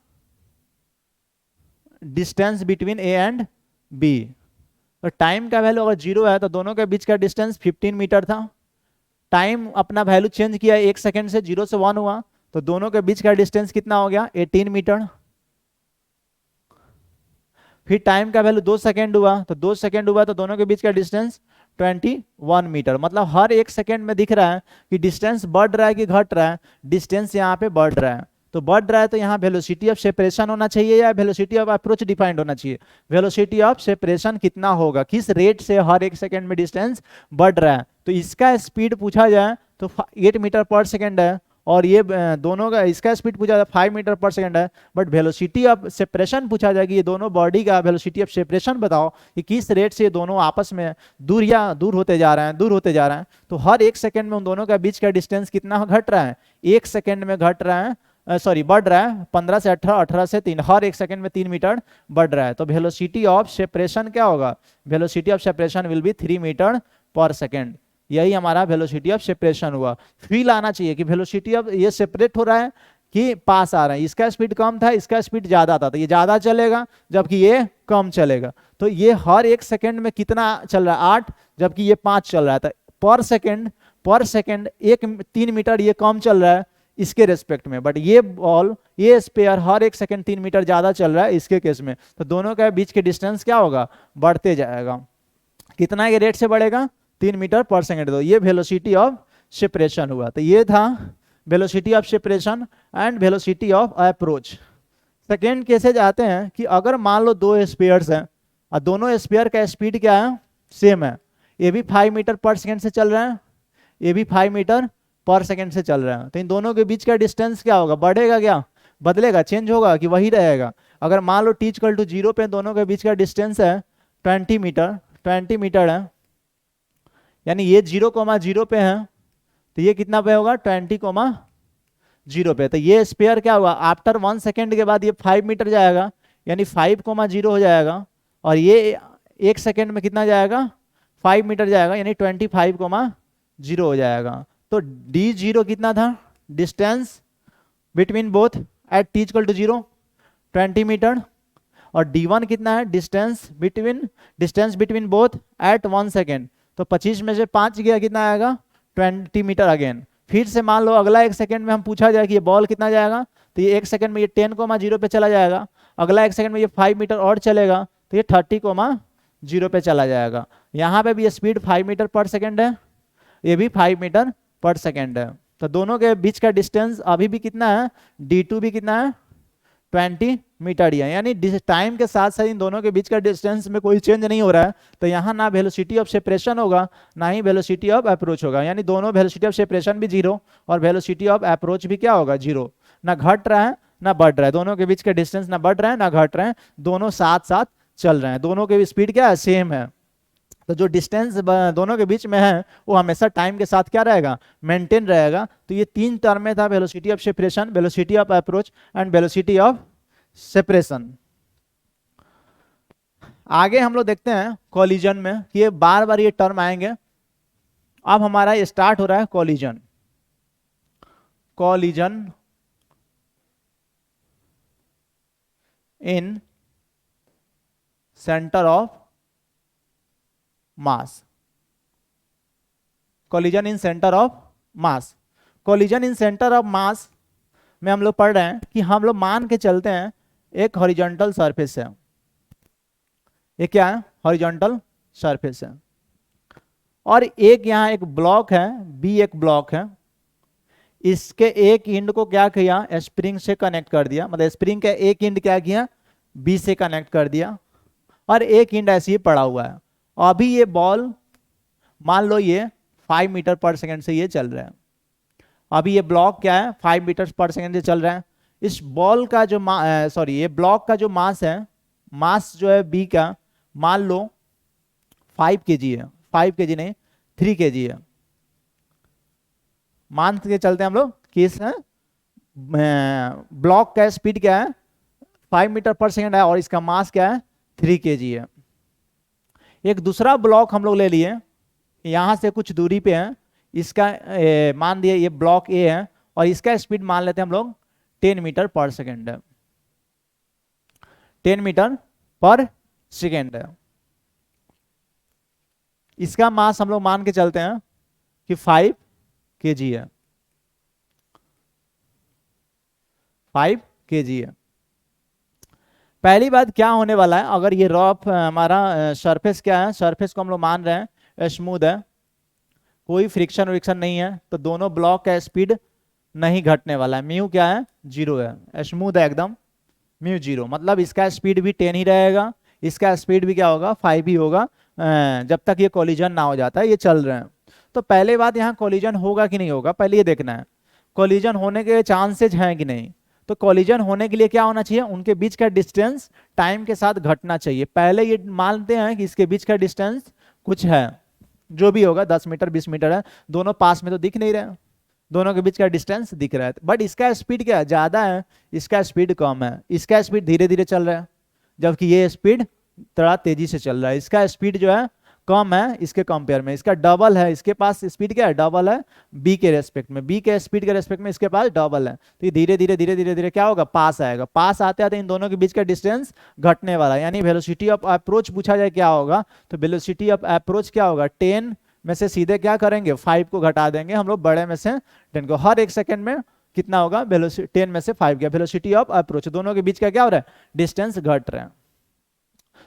distance between A and B. तो टाइम का वैल्यू अगर 0 है तो दोनों के बीच का डिस्टेंस 15 मीटर था। टाइम अपना वैल्यू चेंज किया, 1 सेकेंड से 0 से 1 हुआ, तो दोनों के बीच का डिस्टेंस कितना हो गया, 18 मीटर। फिर टाइम का वैल्यू 2 सेकेंड हुआ, तो 2 सेकेंड हुआ तो दोनों के बीच का डिस्टेंस 21 मीटर। मतलब हर 1 सेकेंड में दिख रहा है कि डिस्टेंस बढ़ रहा है कि घट रहा है, डिस्टेंस यहाँ पे बढ़ रहा है। तो बढ़ रहा है तो यहाँ वेलोसिटी ऑफ सेपरेशन होना चाहिए या वेलोसिटी ऑफ अप्रोच डिफाइंड होना चाहिए? वेलोसिटी ऑफ सेपरेशन कितना होगा, किस रेट से हर एक सेकंड में डिस्टेंस बढ़ रहा है। तो इसका स्पीड पूछा जाए तो 8 मीटर पर सेकंड है, और ये दोनों का इसका स्पीड पूछा जाए 5 मीटर पर सेकंड है। बट वेलोसिटी ऑफ सेपरेशन पूछा जाए कि ये दोनों बॉडी का वेलोसिटी ऑफ सेपरेशन बताओ कि किस रेट से ये दोनों आपस में दूर होते जा रहे हैं। तो हर एक सेकंड में उन दोनों का बीच का डिस्टेंस कितना घट रहा है, एक सेकंड में घट रहा है, बढ़ रहा है 15 से 18, 18 से 3, हर एक सेकंड में 3 मीटर बढ़ रहा है। तो वेलोसिटी ऑफ सेपरेशन क्या होगा? Velocity of separation will be 3 metre per second. यही हमारा वेलोसिटी ऑफ सेपरेशन हुआ। फील आना चाहिए कि वेलोसिटी ऑफ ये सेपरेट हो रहा है कि पास आ रहा है। इसका स्पीड कम था, इसका स्पीड ज्यादा था, तो ये ज्यादा चलेगा जबकि ये कम चलेगा। तो ये हर एक सेकंड में कितना चल रहा है, 8, जबकि ये 5 चल रहा था। पर सेकंड 3 मीटर ये कम चल रहा है इसके रेस्पेक्ट में। बट ये स्पेयर हर एक सेकंड 3 मीटर ज्यादा चल रहा है इसके केस में। तो दोनों के बीच के डिस्टेंस क्या होगा? बढ़ते जाएगा। कितना के रेट से बढ़ेगा? 3 मीटर पर सेकंड। तो ये वेलोसिटी ऑफ सेपरेशन हुआ। तो ये था velocity of separation and velocity of approach. Second cases आते हैं कि अगर मान लो 2 स्पेयर्स हैं और दोनों स्पेयर का स्पीड क्या है? सेम है। ये भी 5 मीटर पर सेकंड से चल रहा है, ये भी 5 मीटर पर सेकंड से चल रहा है। तो इन दोनों के बीच का डिस्टेंस क्या होगा? बढ़ेगा क्या बदलेगा, चेंज होगा कि वही रहेगा? अगर मान लो t = 0 पे दोनों के बीच का डिस्टेंस है 20 मीटर है, यानी ये 0,0 पे है, तो ये कितना पे होगा? 20,0 पे। तो ये स्पेयर क्या हुआ? आफ्टर 1 सेकेंड के बाद ये 5 मीटर जाएगा, यानी 5,0 हो जाएगा। और ये 1 सेकेंड में कितना जाएगा? 5 मीटर जाएगा, यानी 25,0 हो जाएगा। तो d0 कितना था? Distance between both at t = 0, 20 metre. और d1 कितना है? Distance between both at 1 second. तो 25 में से 5 गया, कितना आएगा? 20 मीटर अगेन। फिर से मान लो अगला 1 सेकंड में हम पूछा जाए कि ये बॉल कितना जाएगा, तो ये 1 सेकंड में ये 10,0 पे चला जाएगा। अगला 1 सेकंड में ये 5 मीटर और चलेगा, तो ये 30,0 पे चला जाएगा। यहाँ पे भी स्पीड 5 मीटर पर सेकंड है, ये भी 5 मीटर पर सेकंड है। तो दोनों के बीच का डिस्टेंस अभी भी कितना है? d2 भी कितना है? 20 मीटर ही है। यानी टाइम के साथ साथ इन दोनों के बीच का डिस्टेंस में कोई चेंज नहीं हो रहा है। तो यहाँ ना वेलोसिटी ऑफ सेपरेशन होगा, ना ही वेलोसिटी ऑफ अप्रोच होगा। यानी दोनों वेलोसिटी ऑफ सेपरेशन भी 0 और वेलोसिटी ऑफ अप्रोच भी क्या होगा? 0। ना घट रहा है ना बढ़ रहा है, दोनों के बीच का डिस्टेंस ना बढ़ रहा है ना घट रहा है, दोनों साथ साथ चल रहे हैं। दोनों के स्पीड क्या है? सेम है। तो जो डिस्टेंस दोनों के बीच में है वो हमेशा टाइम के साथ क्या रहेगा? मेंटेन रहेगा। तो ये 3 टर्म में था velocity of separation, velocity of approach and velocity of separation. आगे हम लोग देखते हैं कॉलिजन में कि ये बार बार ये टर्म आएंगे। अब हमारा ये स्टार्ट हो रहा है collision in centre of mass. Collision in centre of mass. Collision in centre of mass में हम लोग पढ़ रहे हैं कि हम लोग मान के चलते हैं एक हॉरिजॉन्टल सरफेस है। ये क्या है? हॉरिजॉन्टल सरफेस है। और एक यहाँ एक ब्लॉक है, बी एक ब्लॉक है। इसके एक एंड को क्या किया? स्प्रिंग से कनेक्ट कर दिया। मतलब स्प्रिंग का एक एंड क्या किया? बी से कनेक्ट कर दिया, और एक एंड ऐसे ही पड़ा हुआ है। अभी ये बॉल मान लो ये 5 मीटर पर सेकंड से ये चल रहा है। अभी ये ब्लॉक क्या है? 5 मीटर पर सेकंड से चल रहा है। इस बॉल का जो ये ब्लॉक का जो मास है, मास जो है बी का, मान लो 5 kg है। 5 kg नहीं, 3 kg है। मान के चलते हैं हम लोग कि इस ब्लॉक का स्पीड क्या है? 5 मीटर पर सेकंड है, और इसका मास क्या है? 3 kg है। एक दूसरा ब्लॉक हम लोग ले लिए, यहां से कुछ दूरी पे है। इसका मान दिए ये ब्लॉक ए है, और इसका स्पीड मान लेते हैं हम लोग 10 मीटर पर सेकंड है। 10 मीटर पर सेकंड है। इसका मास हम लोग मान के चलते हैं कि 5 kg है। 5 kg है। पहली बात क्या होने वाला है, अगर ये रफ हमारा सरफेस क्या है? सरफेस को हम लोग मान रहे हैं स्मूथ है, कोई फ्रिक्शन विक्शन नहीं है, तो दोनों ब्लॉक का स्पीड नहीं घटने वाला है, म्यू क्या है, 0 है, स्मूथ है एकदम, म्यू 0, मतलब इसका स्पीड भी 10 ही रहेगा, इसका स्पीड भी क्या होगा, 5 ही होगा, जब तक ये कोलिजन ना हो जाता है, ये चल रहे हैं। तो पहले बात यहाँ कोलिजन होगा कि नहीं होगा, पहले ये देखना है कोलिजन होने के चांसेज हैं कि नहीं। तो कोलिजन होने के लिए क्या होना चाहिए, उनके बीच का डिस्टेंस टाइम के साथ घटना चाहिए। पहले ये मानते हैं कि इसके बीच का डिस्टेंस कुछ है, जो भी होगा 10 मीटर 20 मीटर है, दोनों पास में तो दिख नहीं रहे, दोनों के बीच का डिस्टेंस दिख रहा है, बट इसका स्पीड क्या ज्यादा है, इसका स्पीड कम है, इसका स्पीड धीरे धीरे चल रहा है, जबकि ये स्पीड थोड़ा तेजी से चल रहा है। इसका स्पीड जो है कम है इसके कंपेयर में, इसका डबल है, इसके पास स्पीड क्या है, डबल है बी के रेस्पेक्ट में, बी के स्पीड के रेस्पेक्ट में इसके पास डबल है। तो ये धीरे धीरे धीरे धीरे धीरे क्या होगा, पास आएगा, पास आते आते इन दोनों के बीच का डिस्टेंस घटने वाला है। यानी वेलोसिटी ऑफ अप्रोच पूछा जाए क्या होगा, तो वेलोसिटी ऑफ अप्रोच क्या होगा, 10 में से सीधे क्या करेंगे, 5 को घटा देंगे हम लोग, बड़े में से 10 को, हर एक सेकंड में कितना होगा, वेलोसिटी 10 में से 5 गया, वेलोसिटी ऑफ अप्रोच, दोनों के बीच का क्या हो रहा है, डिस्टेंस घट रहा है।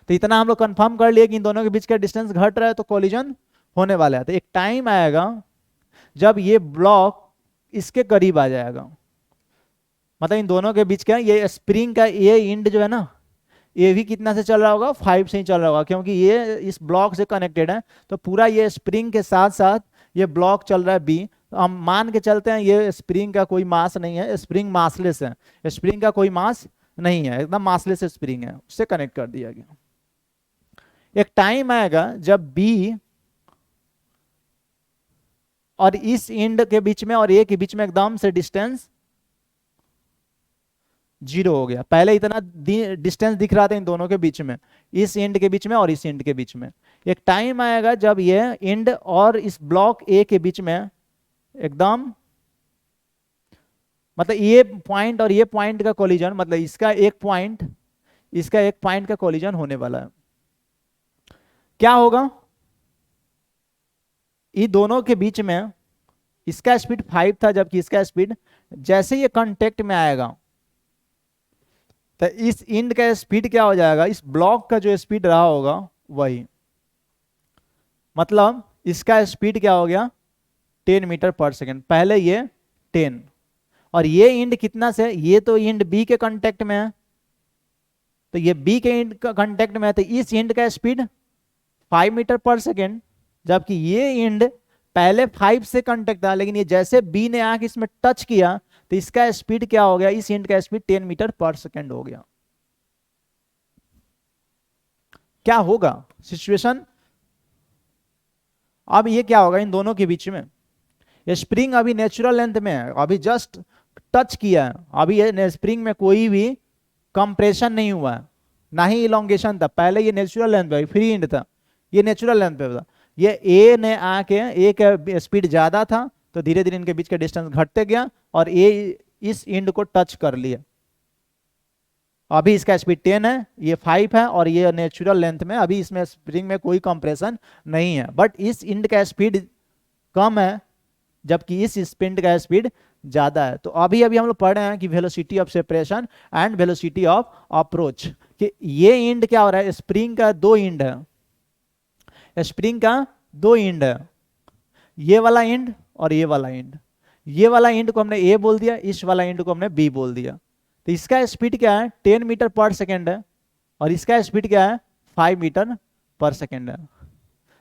तो इतना हम लोग कंफर्म कर लिए कि इन दोनों के बीच का डिस्टेंस घट रहा है, तो कोलिजन होने वाला है। तो एक टाइम आएगा जब ये ब्लॉक इसके करीब आ जाएगा, मतलब इन दोनों के बीच का ये स्प्रिंग का ये इंड जो है ना, ये भी कितना से चल रहा होगा, 5 से ही चल रहा होगा, क्योंकि ये इस ब्लॉक से कनेक्टेड है। तो पूरा ये स्प्रिंग के साथ साथ ये ब्लॉक चल रहा है बी। तो हम मान के चलते हैं ये स्प्रिंग का कोई मास नहीं है, स्प्रिंग मासलेस है, स्प्रिंग का कोई मास नहीं है, एकदम मासलेस स्प्रिंग है, उससे कनेक्ट कर दिया गया। एक टाइम आएगा जब बी और इस एंड के बीच में और ए के बीच में एकदम से डिस्टेंस 0 हो गया। पहले इतना डिस्टेंस दिख रहा था इन दोनों के बीच में, इस एंड के बीच में और इस एंड के बीच में। एक टाइम आएगा जब ये एंड और इस ब्लॉक ए के बीच में एकदम, मतलब ये पॉइंट और ये पॉइंट का कोलिजन, मतलब इसका एक पॉइंट का कोलिजन होने वाला है। क्या होगा, ये दोनों के बीच में इसका स्पीड 5 था, जबकि इसका स्पीड, जैसे ये कांटेक्ट में आएगा तो इस एंड का स्पीड क्या हो जाएगा, इस ब्लॉक का जो स्पीड रहा होगा वही, मतलब इसका स्पीड क्या हो गया, 10 मीटर पर सेकेंड। पहले ये 10 और ये एंड कितना से, ये तो एंड बी के कांटेक्ट में है, तो ये बी के एंड का कांटेक्ट में है, तो इस एंड का स्पीड 5 मीटर पर सेकेंड, जबकि ये एंड पहले 5 से कांटेक्ट था, लेकिन ये जैसे बी ने आके इसमें टच किया तो इसका स्पीड क्या हो गया, इस एंड का स्पीड 10 मीटर पर सेकेंड हो गया। क्या होगा सिचुएशन, अब ये क्या होगा, इन दोनों के बीच में ये स्प्रिंग अभी नेचुरल लेंथ में है, अभी जस्ट टच किया है, अभी ये स्प्रिंग में कोई भी कंप्रेशन नहीं हुआ है, ना ही इलोंगेशन था, पहले ये नेचुरल लेंथ पे फ्री एंड था, ये नेचुरल लेंथ पे था। ये ए ने आके, ए का स्पीड ज्यादा था तो धीरे धीरे इनके बीच का डिस्टेंस घटते गया और ए इस एंड को टच कर लिया। अभी इसका स्पीड 10 है, ये 5 है और ये नेचुरल लेंथ में, अभी इसमें स्प्रिंग में कोई कंप्रेशन नहीं है, बट इस एंड का स्पीड कम है जबकि इस स्पिंड का स्पीड ज्यादा है। तो अभी हम लोग पढ़ रहे हैं कि velocity of separation and velocity of approach, कि ये एंड क्या हो रहा है, स्प्रिंग का 2 एंड है, स्प्रिंग का 2 एंड है, ये वाला एंड और ये वाला एंड। ये वाला एंड को हमने ए बोल दिया, इस वाला एंड को हमने बी बोल दिया। तो इसका स्पीड क्या है, 10 मीटर पर सेकेंड है और इसका स्पीड क्या है, 5 मीटर पर सेकेंड है।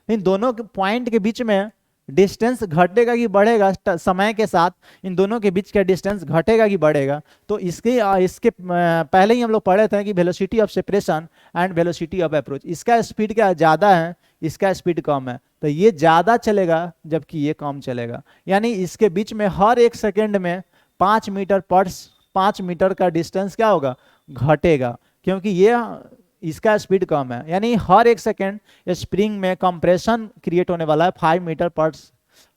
इन दोनों के पॉइंट के बीच में डिस्टेंस घटेगा कि बढ़ेगा, समय के साथ इन दोनों के बीच का डिस्टेंस घटेगा कि बढ़ेगा। तो इसके पहले ही हम लोग पढ़े थे कि velocity of separation and velocity of approach, इसका स्पीड क्या ज्यादा है, इसका स्पीड कम है, तो ये ज्यादा चलेगा जबकि ये कम चलेगा। यानी इसके बीच में हर एक सेकेंड में 5 मीटर का डिस्टेंस क्या होगा, घटेगा, क्योंकि ये इसका स्पीड कम है। यानी हर एक सेकेंड स्प्रिंग में कंप्रेशन क्रिएट होने वाला है 5 मीटर पर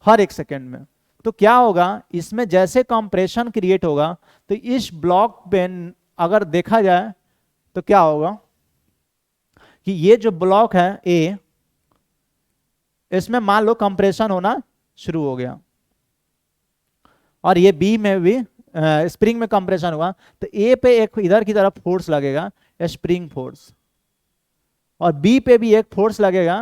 हर एक सेकेंड में। तो क्या होगा, इसमें जैसे कंप्रेशन क्रिएट होगा तो इस ब्लॉक पे अगर देखा जाए तो क्या होगा कि ये जो ब्लॉक है ए, इसमें मान लो कंप्रेशन होना शुरू हो गया और ये बी में भी स्प्रिंग में कंप्रेशन हुआ, तो ए पे एक इधर की तरफ फोर्स लगेगा, स्प्रिंग फोर्स, और बी पे भी एक फोर्स लगेगा,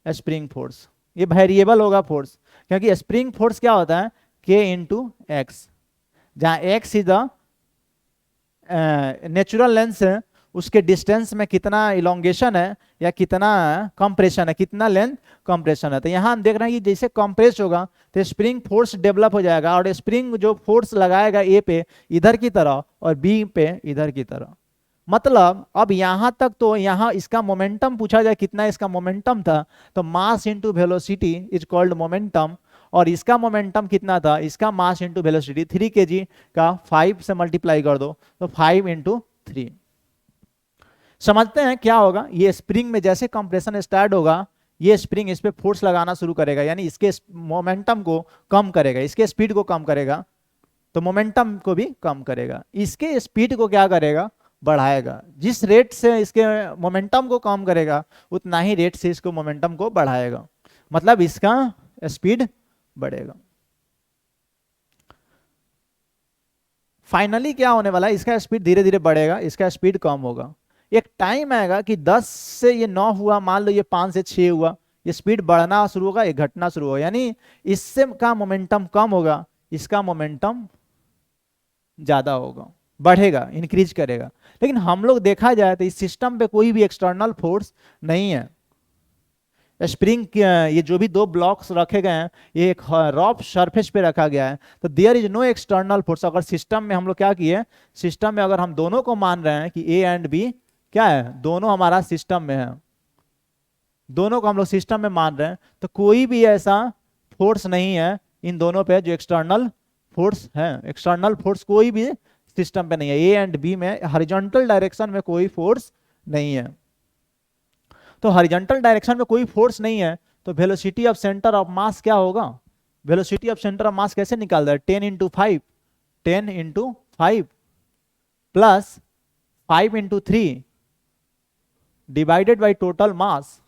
स्प्रिंग फोर्स। ये वेरिएबल होगा फोर्स, क्योंकि स्प्रिंग फोर्स क्या होता है, K × X, जहाँ x is the natural length है, उसके डिस्टेंस में कितना इलोंगेशन है या कितना कंप्रेशन है, कितना लेंथ कंप्रेशन है। तो यहाँ हम देख रहे हैं कि जैसे कंप्रेस होगा तो स्प्रिंग फोर्स डेवलप हो जाएगा, और स्प्रिंग जो फोर्स लगाएगा ए पे इधर की तरह और बी पे इधर की तरह। मतलब अब यहाँ तक तो यहाँ इसका मोमेंटम पूछा जाए कितना इसका मोमेंटम था, तो mass into velocity is called momentum, और इसका मोमेंटम कितना था, इसका मास इंटू वेलोसिटी 3 kg का 5 से मल्टीप्लाई कर दो तो 5 इंटू 3। समझते हैं क्या होगा, ये स्प्रिंग में जैसे कंप्रेशन स्टार्ट होगा ये स्प्रिंग इस पे फोर्स लगाना शुरू करेगा, यानी इसके मोमेंटम को कम करेगा, इसके स्पीड को कम करेगा, तो मोमेंटम को भी कम करेगा। इसके स्पीड को क्या करेगा, बढ़ाएगा। जिस रेट से इसके मोमेंटम को कम करेगा उतना ही रेट से इसको मोमेंटम को बढ़ाएगा, मतलब इसका स्पीड बढ़ेगा। फाइनली क्या होने वाला है, इसका स्पीड धीरे धीरे बढ़ेगा, इसका स्पीड कम होगा। एक टाइम आएगा कि 10 से ये 9 हुआ, मान लो ये 5 से 6 हुआ, ये स्पीड बढ़ना शुरू होगा, ये घटना शुरू होगा, यानी इससे का मोमेंटम कम होगा, इसका मोमेंटम ज्यादा होगा, बढ़ेगा, इंक्रीज करेगा। लेकिन हम लोग देखा जाए तो इस सिस्टम पे कोई भी एक्सटर्नल फोर्स नहीं है। स्प्रिंग ये जो भी 2 ब्लॉक्स रखे गए हैं ये एक रफ सरफेस पे रखा गया है, तो there is no external force. अगर सिस्टम में हम लोग क्या किए, सिस्टम में अगर हम दोनों को मान रहे हैं कि ए एंड बी क्या है, दोनों हमारा सिस्टम में है, दोनों को हम लोग सिस्टम में मान रहे हैं, तो कोई भी ऐसा फोर्स नहीं है इन दोनों पे जो एक्सटर्नल फोर्स है। एक्सटर्नल फोर्स कोई भी सिस्टम पे नहीं है, ए एंड बी में हॉरिजॉन्टल डायरेक्शन में कोई फोर्स नहीं है। तो हॉरिजॉन्टल डायरेक्शन में कोई फोर्स नहीं है, तो velocity of centre of mass क्या होगा, velocity of centre of mass कैसे निकाल रहा है, 10 into 5, 10 into 5 plus 5 into 3 divided by total mass.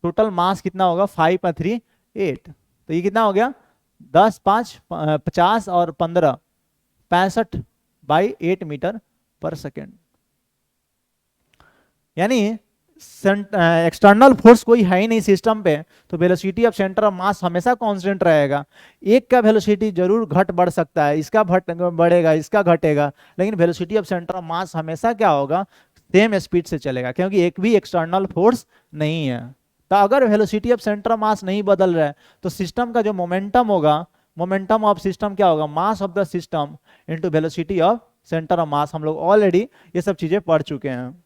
Total mass कितना होगा, 5 और 3 8, तो ये कितना हो गया 10 5 50 और 15 65 बाई 8 मीटर पर सेकेंड। यानी एक्सटर्नल फोर्स कोई है ही नहीं सिस्टम पे, तो velocity of centre of mass हमेशा कांस्टेंट रहेगा। एक का वेलोसिटी जरूर घट बढ़ सकता है, इसका बढ़ेगा, इसका घटेगा, लेकिन velocity of centre of mass हमेशा क्या होगा, सेम स्पीड से चलेगा, क्योंकि एक भी एक्सटर्नल फोर्स नहीं है। तो अगर velocity of centre of mass नहीं बदल रहा है तो सिस्टम का जो मोमेंटम होगा, मोमेंटम ऑफ सिस्टम क्या होगा, mass of the system into velocity of centre of mass. हम लोग ऑलरेडी ये सब चीजें पढ़ चुके हैं।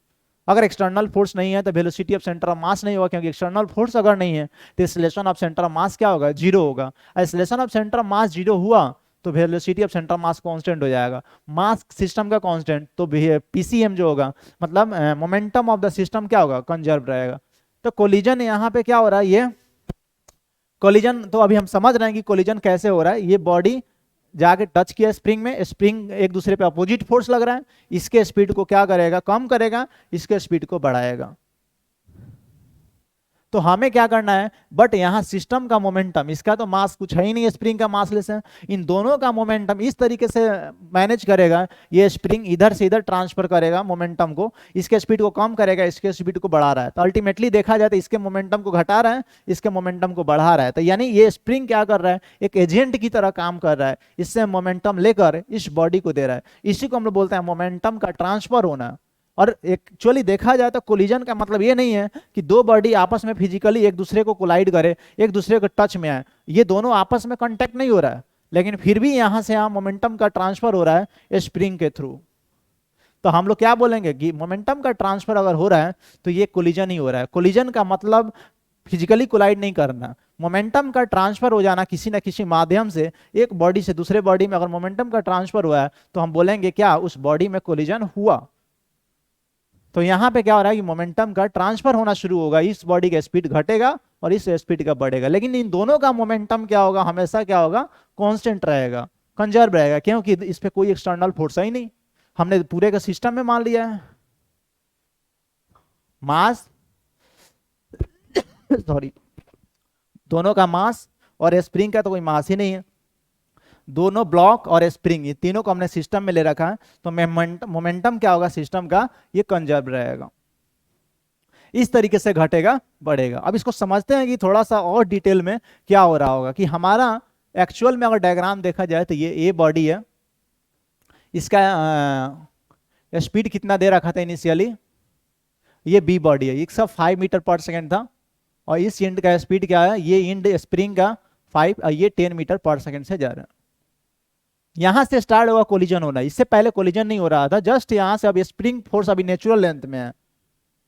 अगर एक्सटर्नल फोर्स नहीं है तो velocity of centre of mass नहीं होगा, क्योंकि एक्सटर्नल फोर्स अगर नहीं है तो acceleration of centre of mass क्या होगा, 0 होगा। Acceleration of centre of mass 0 हुआ तो velocity of centre of mass constant हो जाएगा, मास सिस्टम का कांस्टेंट, तो पीसीएम जो होगा मतलब मोमेंटम ऑफ द सिस्टम क्या होगा, कंजर्व रहेगा। तो कोलिजन यहाँ पे क्या हो रहा है, ये कोलिजन तो अभी हम समझ रहे हैं कि कोलिजन कैसे हो रहा है। ये बॉडी जाके टच किया स्प्रिंग में, स्प्रिंग एक दूसरे पे अपोजिट फोर्स लग रहा है, इसके स्पीड को क्या करेगा, कम करेगा, इसके स्पीड को बढ़ाएगा। तो हमें क्या करना है, बट यहाँ सिस्टम का मोमेंटम, इसका तो मास कुछ है ही नहीं, स्प्रिंग का मास लेस है, इन दोनों का मोमेंटम इस तरीके से मैनेज करेगा, ये स्प्रिंग इधर से इधर ट्रांसफर करेगा मोमेंटम को, इसके स्पीड को कम करेगा, इसके स्पीड को बढ़ा रहा है। तो अल्टीमेटली देखा जाए तो इसके मोमेंटम को घटा रहा है, इसके मोमेंटम को बढ़ा रहा है। तो यानी ये स्प्रिंग क्या कर रहा है, एक एजेंट की तरह काम कर रहा है, इससे मोमेंटम लेकर इस बॉडी को दे रहा है। इसी को हम लोग बोलते हैं मोमेंटम का ट्रांसफर होना। और एक्चुअली देखा जाए तो कोलिजन का मतलब ये नहीं है कि 2 बॉडी आपस में फिजिकली एक दूसरे को कोलाइड करे, एक दूसरे को टच में आए, ये दोनों आपस में कांटेक्ट नहीं हो रहा है, लेकिन फिर भी यहां से यहां मोमेंटम का ट्रांसफर हो रहा है स्प्रिंग के थ्रू। तो हम लोग क्या बोलेंगे कि मोमेंटम का ट्रांसफर अगर हो रहा है तो ये कोलिजन ही हो रहा है। कोलिजन का मतलब फिजिकली कोलाइड नहीं करना, मोमेंटम का ट्रांसफर हो जाना किसी ना किसी माध्यम से, एक बॉडी से दूसरे बॉडी में अगर मोमेंटम का ट्रांसफर हुआ है तो हम बोलेंगे क्या, उस बॉडी में कोलिजन हुआ। तो यहां पे क्या हो रहा है कि मोमेंटम का ट्रांसफर होना शुरू होगा, इस बॉडी का स्पीड घटेगा और इस स्पीड का बढ़ेगा, लेकिन इन दोनों का मोमेंटम क्या होगा, हमेशा क्या होगा, कांस्टेंट रहेगा, कंजर्व रहेगा, क्योंकि इस पे कोई एक्सटर्नल फोर्स ही नहीं, हमने पूरे का सिस्टम में मान लिया है। मास सॉरी दोनों का मास, और स्प्रिंग का तो कोई मास ही नहीं है, दोनों ब्लॉक और स्प्रिंग ये तीनों को हमने सिस्टम में ले रखा है, तो मोमेंटम क्या होगा सिस्टम का, ये कंजर्व रहेगा, इस तरीके से घटेगा बढ़ेगा। अब इसको समझते हैं कि थोड़ा सा और डिटेल में क्या हो रहा होगा, कि हमारा एक्चुअल में अगर डायग्राम देखा जाए तो ये ए बॉडी है, इसका स्पीड कितना दे रखा था इनिशियली, ये बी बॉडी है, इसका 5 मीटर पर सेकेंड था, और इस इंड का स्पीड क्या है, ये इंड स्प्रिंग का 5 और ये 10 मीटर पर सेकेंड से जा रहा है। यहां से स्टार्ट हुआ कोलिजन होना, इससे पहले कोलिजन नहीं हो रहा था, जस्ट यहां से अब स्प्रिंग फोर्स अभी नेचुरल लेंथ में है,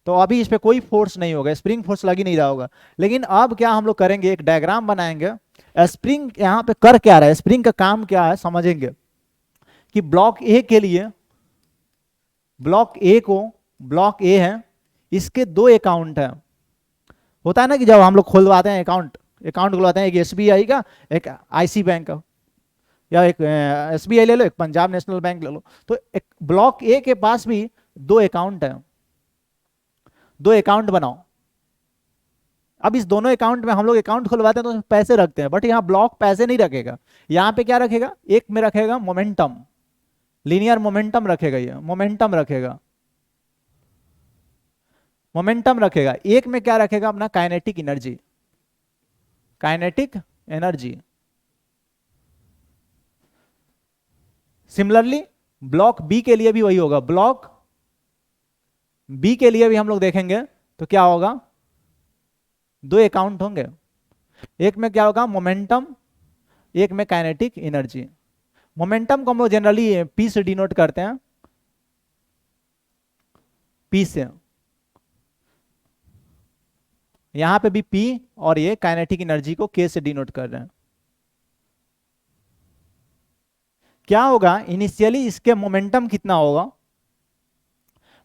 तो अभी इस पे कोई फोर्स नहीं होगा, स्प्रिंग फोर्स लग ही नहीं रहा होगा। लेकिन अब क्या हम लोग करेंगे, एक डायग्राम बनाएंगे, स्प्रिंग यहाँ पे कर क्या रहा है, स्प्रिंग का काम क्या है समझेंगे, कि ब्लॉक ए के लिए, ब्लॉक ए को, ब्लॉक ए है, इसके दो अकाउंट है। होता है ना कि जब हम लोग खुलवाते हैं अकाउंट, अकाउंट खुलवाते हैं, एक एसबीआई का, एक आईसी बैंक का, या एक एसबीआई ले लो, एक पंजाब नेशनल बैंक ले लो, तो एक ब्लॉक ए के पास भी दो अकाउंट है, दो अकाउंट बनाओ। अब इस दोनों अकाउंट में हम लोग अकाउंट खुलवाते हैं तो पैसे रखते हैं, बट यहाँ ब्लॉक पैसे नहीं रखेगा, यहाँ पे क्या रखेगा, एक में रखेगा मोमेंटम, लीनियर मोमेंटम रखेगा, ये मोमेंटम रखेगा, मोमेंटम रखेगा, एक में क्या रखेगा अपना kinetic energy, kinetic energy. Similarly block B के लिए भी वही होगा, ब्लॉक बी के लिए भी हम लोग देखेंगे तो क्या होगा, दो अकाउंट होंगे, एक में क्या होगा मोमेंटम, एक में काइनेटिक एनर्जी। मोमेंटम को हम लोग जनरली पी से डिनोट करते हैं, पी से, यहां पे भी पी, और ये काइनेटिक एनर्जी को के से डिनोट कर रहे हैं। क्या होगा इनिशियली, इसके मोमेंटम कितना होगा,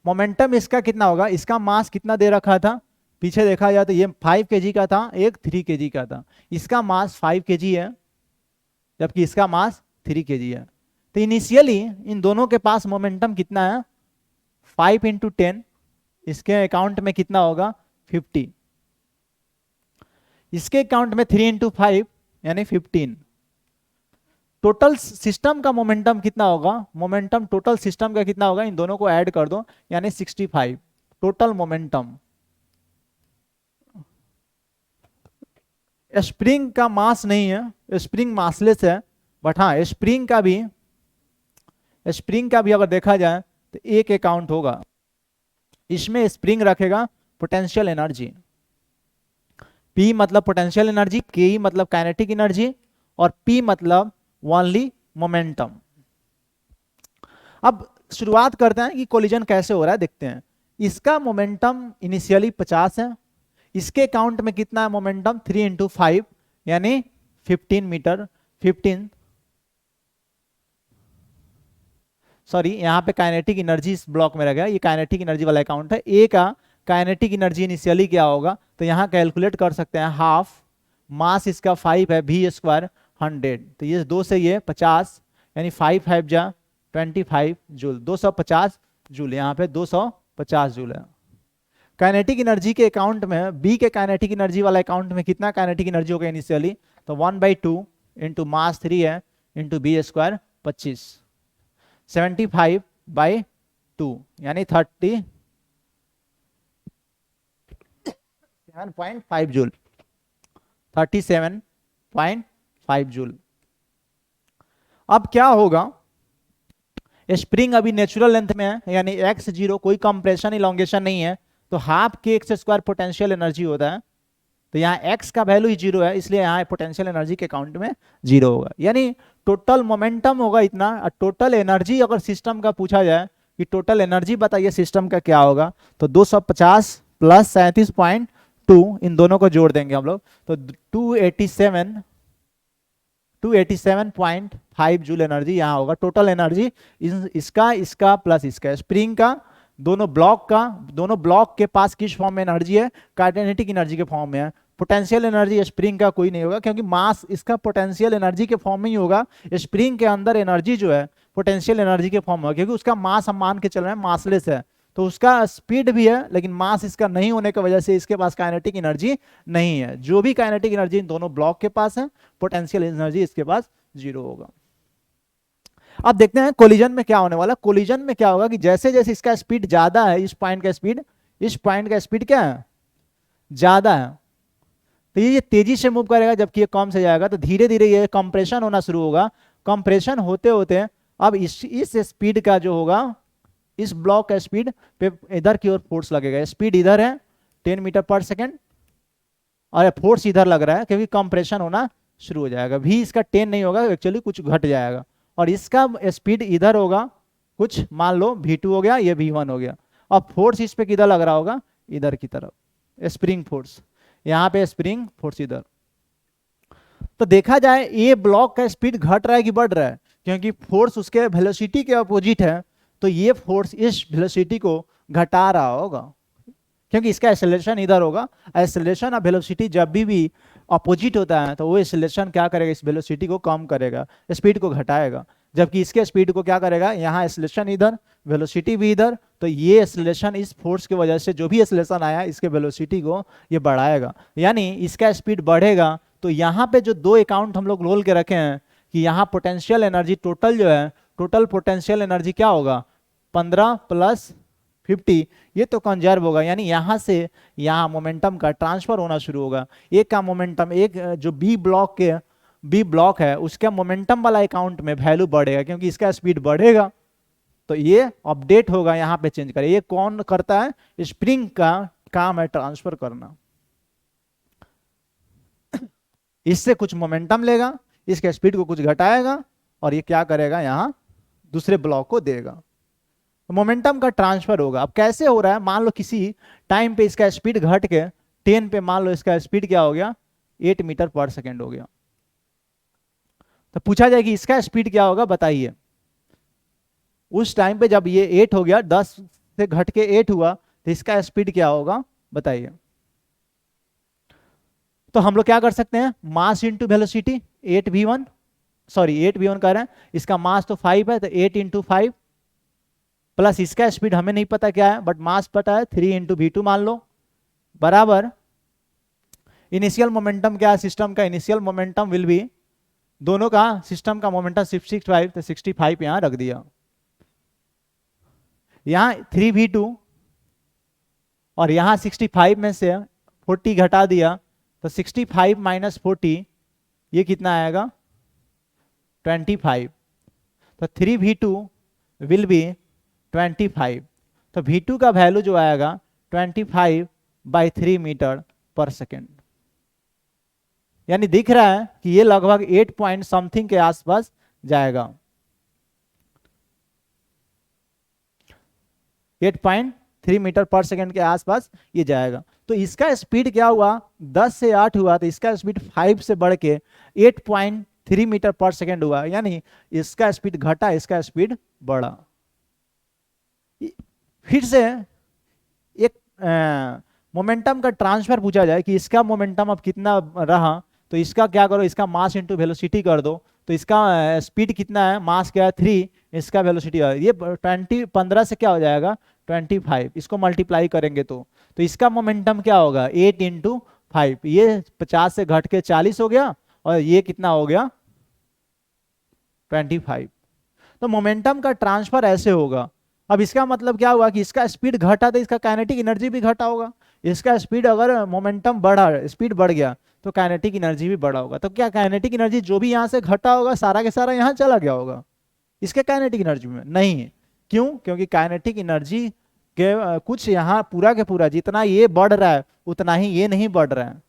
मोमेंटम इसका कितना होगा, इसका मास कितना दे रखा था, पीछे देखा जाए तो ये 5 kg का था, एक 3 kg का था, इसका मास 5 kg है, जबकि इसका मास 3 kg है। तो इनिशियली इन दोनों के पास मोमेंटम कितना है, 5 × 10, इसके अकाउंट में कितना होगा 50, इसके अकाउंट में 3 × 5 यानी 15। टोटल सिस्टम का मोमेंटम कितना होगा, मोमेंटम टोटल सिस्टम का कितना होगा, इन दोनों को ऐड कर दो यानी 65 टोटल मोमेंटम। स्प्रिंग का मास नहीं है, स्प्रिंग मासलेस है, बट हाँ स्प्रिंग का भी अगर देखा जाए तो एक अकाउंट होगा, इसमें स्प्रिंग रखेगा पोटेंशियल एनर्जी, P मतलब पोटेंशियल एनर्जी, Ke मतलब काइनेटिक एनर्जी, और P मतलब ओनली मोमेंटम। अब शुरुआत करते हैं कि कोलिजन कैसे हो रहा है, देखते हैं। इसका मोमेंटम इनिशियली 50 है, इसके अकाउंट में कितना है मोमेंटम, 3 × 5 यानी 15 मीटर, 15, सॉरी यहाँ पे काइनेटिक एनर्जी इस ब्लॉक में रह गया, ये काइनेटिक एनर्जी वाला अकाउंट है। ए का काइनेटिक एनर्जी इनिशियली क्या होगा, तो यहाँ कैलकुलेट कर सकते हैं, हाफ, मास इसका 5 है, v² 100, तो ये 2 से ये 50 यानी 5 5 जा 25 जूल, 250 जूल, यहाँ पे 250 जूल है। काइनेटिक एनर्जी के अकाउंट में, बी के काइनेटिक एनर्जी वाला अकाउंट में कितना काइनेटिक एनर्जी होगा इनिशियली, तो 1/2 इंटू मास 3 है इंटू v² 25, 75/2 यानी 37.5 जूल, 37.5 जूल। अब क्या होगा, स्प्रिंग अभी नेचुरल लेंथ में है, यानी x0, कोई कंप्रेशन इलॉन्गेशन नहीं है, तो हाफ kx² पोटेंशियल एनर्जी होता है, तो यहाँ x का वैल्यू ही 0 है, इसलिए यहाँ पोटेंशियल एनर्जी के अकाउंट में 0 होगा, यानी टोटल मोमेंटम होगा इतना। और टोटल एनर्जी अगर सिस्टम का पूछा जाए कि टोटल एनर्जी बताइए सिस्टम का क्या होगा, तो 250 प्लस 37.2, इन दोनों को जोड़ देंगे हम लोग, तो 287.5 जूल एनर्जी यहाँ होगा टोटल एनर्जी, इसका प्लस इसका, स्प्रिंग का, दोनों ब्लॉक के पास किस फॉर्म में एनर्जी है, काइनेटिक एनर्जी के फॉर्म में है। पोटेंशियल एनर्जी स्प्रिंग का कोई नहीं होगा, क्योंकि मास इसका पोटेंशियल एनर्जी के फॉर्म में ही होगा। स्प्रिंग के अंदर एनर्जी जो है पोटेंशियल एनर्जी के फॉर्म में होगा, क्योंकि उसका मास हम मान के चल रहे हैं मासलेस है, तो उसका स्पीड भी है, लेकिन मास इसका नहीं होने की वजह से इसके पास काइनेटिक एनर्जी नहीं है। जो भी काइनेटिक एनर्जी इन दोनों ब्लॉक के पास है, पोटेंशियल एनर्जी इसके पास 0 होगा। अब देखते हैं कोलिजन में क्या होने वाला। कोलिजन में क्या होगा कि जैसे जैसे इसका स्पीड ज्यादा है, इस पॉइंट का स्पीड क्या है, ज्यादा है, तो ये तेजी से मूव करेगा, जबकि ये कम से जाएगा, तो धीरे धीरे ये कंप्रेशन होना शुरू होगा। कंप्रेशन होते होते अब इस स्पीड का जो होगा, इस ब्लॉक का स्पीड पे इधर की ओर फोर्स लगेगा। स्पीड इधर है 10 मीटर पर सेकेंड और फोर्स इधर लग रहा है क्योंकि कंप्रेशन होना शुरू हो जाएगा। भी इसका 10 नहीं होगा, एक्चुअली कुछ घट जाएगा और इसका स्पीड इधर होगा कुछ, मान लो V2 हो गया, ये V1 हो गया। अब फोर्स इस पे किधर लग रहा होगा, इधर की तरफ, स्प्रिंग फोर्स, यहाँ पे स्प्रिंग फोर्स इधर। तो देखा जाए ये ब्लॉक का स्पीड घट रहा है कि बढ़ रहा है, क्योंकि फोर्स उसके वेलोसिटी के अपोजिट है, तो ये फोर्स इस वेलोसिटी को घटा रहा होगा, क्योंकि इसका एक्सेलरेशन इधर होगा। एक्सेलरेशन और वेलोसिटी जब भी अपोजिट होता है तो वो एक्सेलरेशन क्या करेगा, इस वेलोसिटी को कम करेगा, स्पीड को घटाएगा। जबकि इसके स्पीड को क्या करेगा, यहाँ एक्सेलरेशन इधर, वेलोसिटी भी इधर, तो ये एक्सेलरेशन इस फोर्स की वजह से जो भी एक्सेलरेशन आया इसके वेलोसिटी को ये बढ़ाएगा, यानी इसका स्पीड बढ़ेगा। तो यहाँ पे जो दो अकाउंट हम लोग रोल के रखे हैं कि यहाँ पोटेंशियल एनर्जी टोटल जो है, टोटल पोटेंशियल एनर्जी क्या होगा, 15 प्लस 50, ये तो कंजर्व होगा, यानी यहाँ से यहाँ मोमेंटम का ट्रांसफर होना शुरू होगा। एक का मोमेंटम, एक जो बी ब्लॉक है उसका मोमेंटम वाला अकाउंट में वैल्यू बढ़ेगा क्योंकि इसका स्पीड बढ़ेगा, तो ये अपडेट होगा, यहाँ पे चेंज करें। ये कौन करता है, स्प्रिंग का काम है ट्रांसफर करना। इससे कुछ मोमेंटम लेगा, इसके स्पीड को कुछ घटाएगा और ये क्या करेगा, यहाँ दूसरे ब्लॉक को देगा, मोमेंटम का ट्रांसफर होगा। अब कैसे हो रहा है, मान लो किसी टाइम पे इसका स्पीड घट के 10 पे, मान लो इसका स्पीड क्या हो गया, 8 मीटर पर सेकेंड हो गया, तो पूछा जाए कि इसका स्पीड क्या होगा, बताइए। उस टाइम पे जब ये 8 हो गया, 10 से घट के 8 हुआ, तो इसका स्पीड क्या होगा, बताइए। तो हम लोग क्या कर सकते हैं, मास इंटू वेलोसिटी, 8v1 कह रहे हैं, इसका मास तो 5 है, तो 8 इंटू 5 प्लस इसका स्पीड हमें नहीं पता क्या है, बट मास पता है, 3 इंटू V2 मान लो, बराबर इनिशियल मोमेंटम क्या है, सिस्टम का इनिशियल मोमेंटम विल बी, दोनों का सिस्टम का मोमेंटम 65, तो 65 यहां रख दिया, यहां 3v2 और यहां 65 में से 40 घटा दिया, तो 65 माइनस 40 ये कितना आएगा, 25, तो 3v2 विल बी 25, तो V2 का वैल्यू जो आएगा 25/3 मीटर पर सेकेंड, यानी दिख रहा है कि ये लगभग 8 पॉइंट समथिंग के आसपास जाएगा, 8.3 मीटर पर सेकेंड के आसपास ये जाएगा। तो इसका स्पीड क्या हुआ, 10 से 8 हुआ, तो इसका स्पीड 5 से बढ़ के 8.3 मीटर पर सेकेंड हुआ, यानी इसका स्पीड घटा, इसका स्पीड बढ़ा। फिर से एक मोमेंटम का ट्रांसफर पूछा जाए कि इसका मोमेंटम अब कितना रहा, तो इसका क्या करो, इसका मास इंटू वेलोसिटी कर दो, तो इसका स्पीड कितना है, मास क्या है 3, इसका वेलोसिटी है, ये 15 से क्या हो जाएगा 25, इसको मल्टीप्लाई करेंगे तो इसका मोमेंटम क्या होगा 8 इंटू 5, ये 50 से घट के 40 हो गया और ये कितना हो गया 25। तो मोमेंटम का ट्रांसफर ऐसे होगा। अब इसका मतलब क्या हुआ कि इसका स्पीड घटा तो इसका काइनेटिक एनर्जी भी घटा होगा, इसका स्पीड अगर मोमेंटम बढ़ा, स्पीड बढ़ गया तो काइनेटिक एनर्जी भी बढ़ा होगा। तो क्या काइनेटिक एनर्जी जो भी यहाँ से घटा होगा सारा के सारा यहाँ चला गया होगा, इसके काइनेटिक एनर्जी में नहीं है। क्यों, क्योंकि काइनेटिक एनर्जी के कुछ यहाँ पूरा के पूरा जितना ये बढ़ रहा है उतना ही ये नहीं बढ़ रहा है।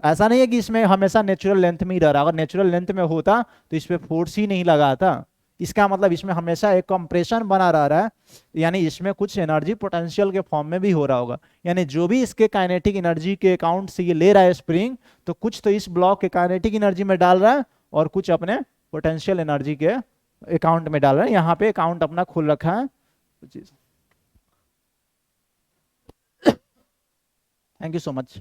ऐसा नहीं है कि इसमें हमेशा नेचुरल लेंथ में ही रह रहा, अगर नेचुरल लेंथ में होता तो इस पे फोर्स ही नहीं लगा था, इसका मतलब इसमें हमेशा एक कंप्रेशन बना रहा है, यानी इसमें कुछ एनर्जी पोटेंशियल के फॉर्म में भी हो रहा होगा। यानी जो भी इसके काइनेटिक एनर्जी के अकाउंट से ये ले रहा है स्प्रिंग, तो कुछ तो इस ब्लॉक के काइनेटिक एनर्जी में डाल रहा है और कुछ अपने पोटेंशियल एनर्जी के अकाउंट में डाल रहा है। यहाँ पे अकाउंट अपना खुल रखा है। Thank you so much.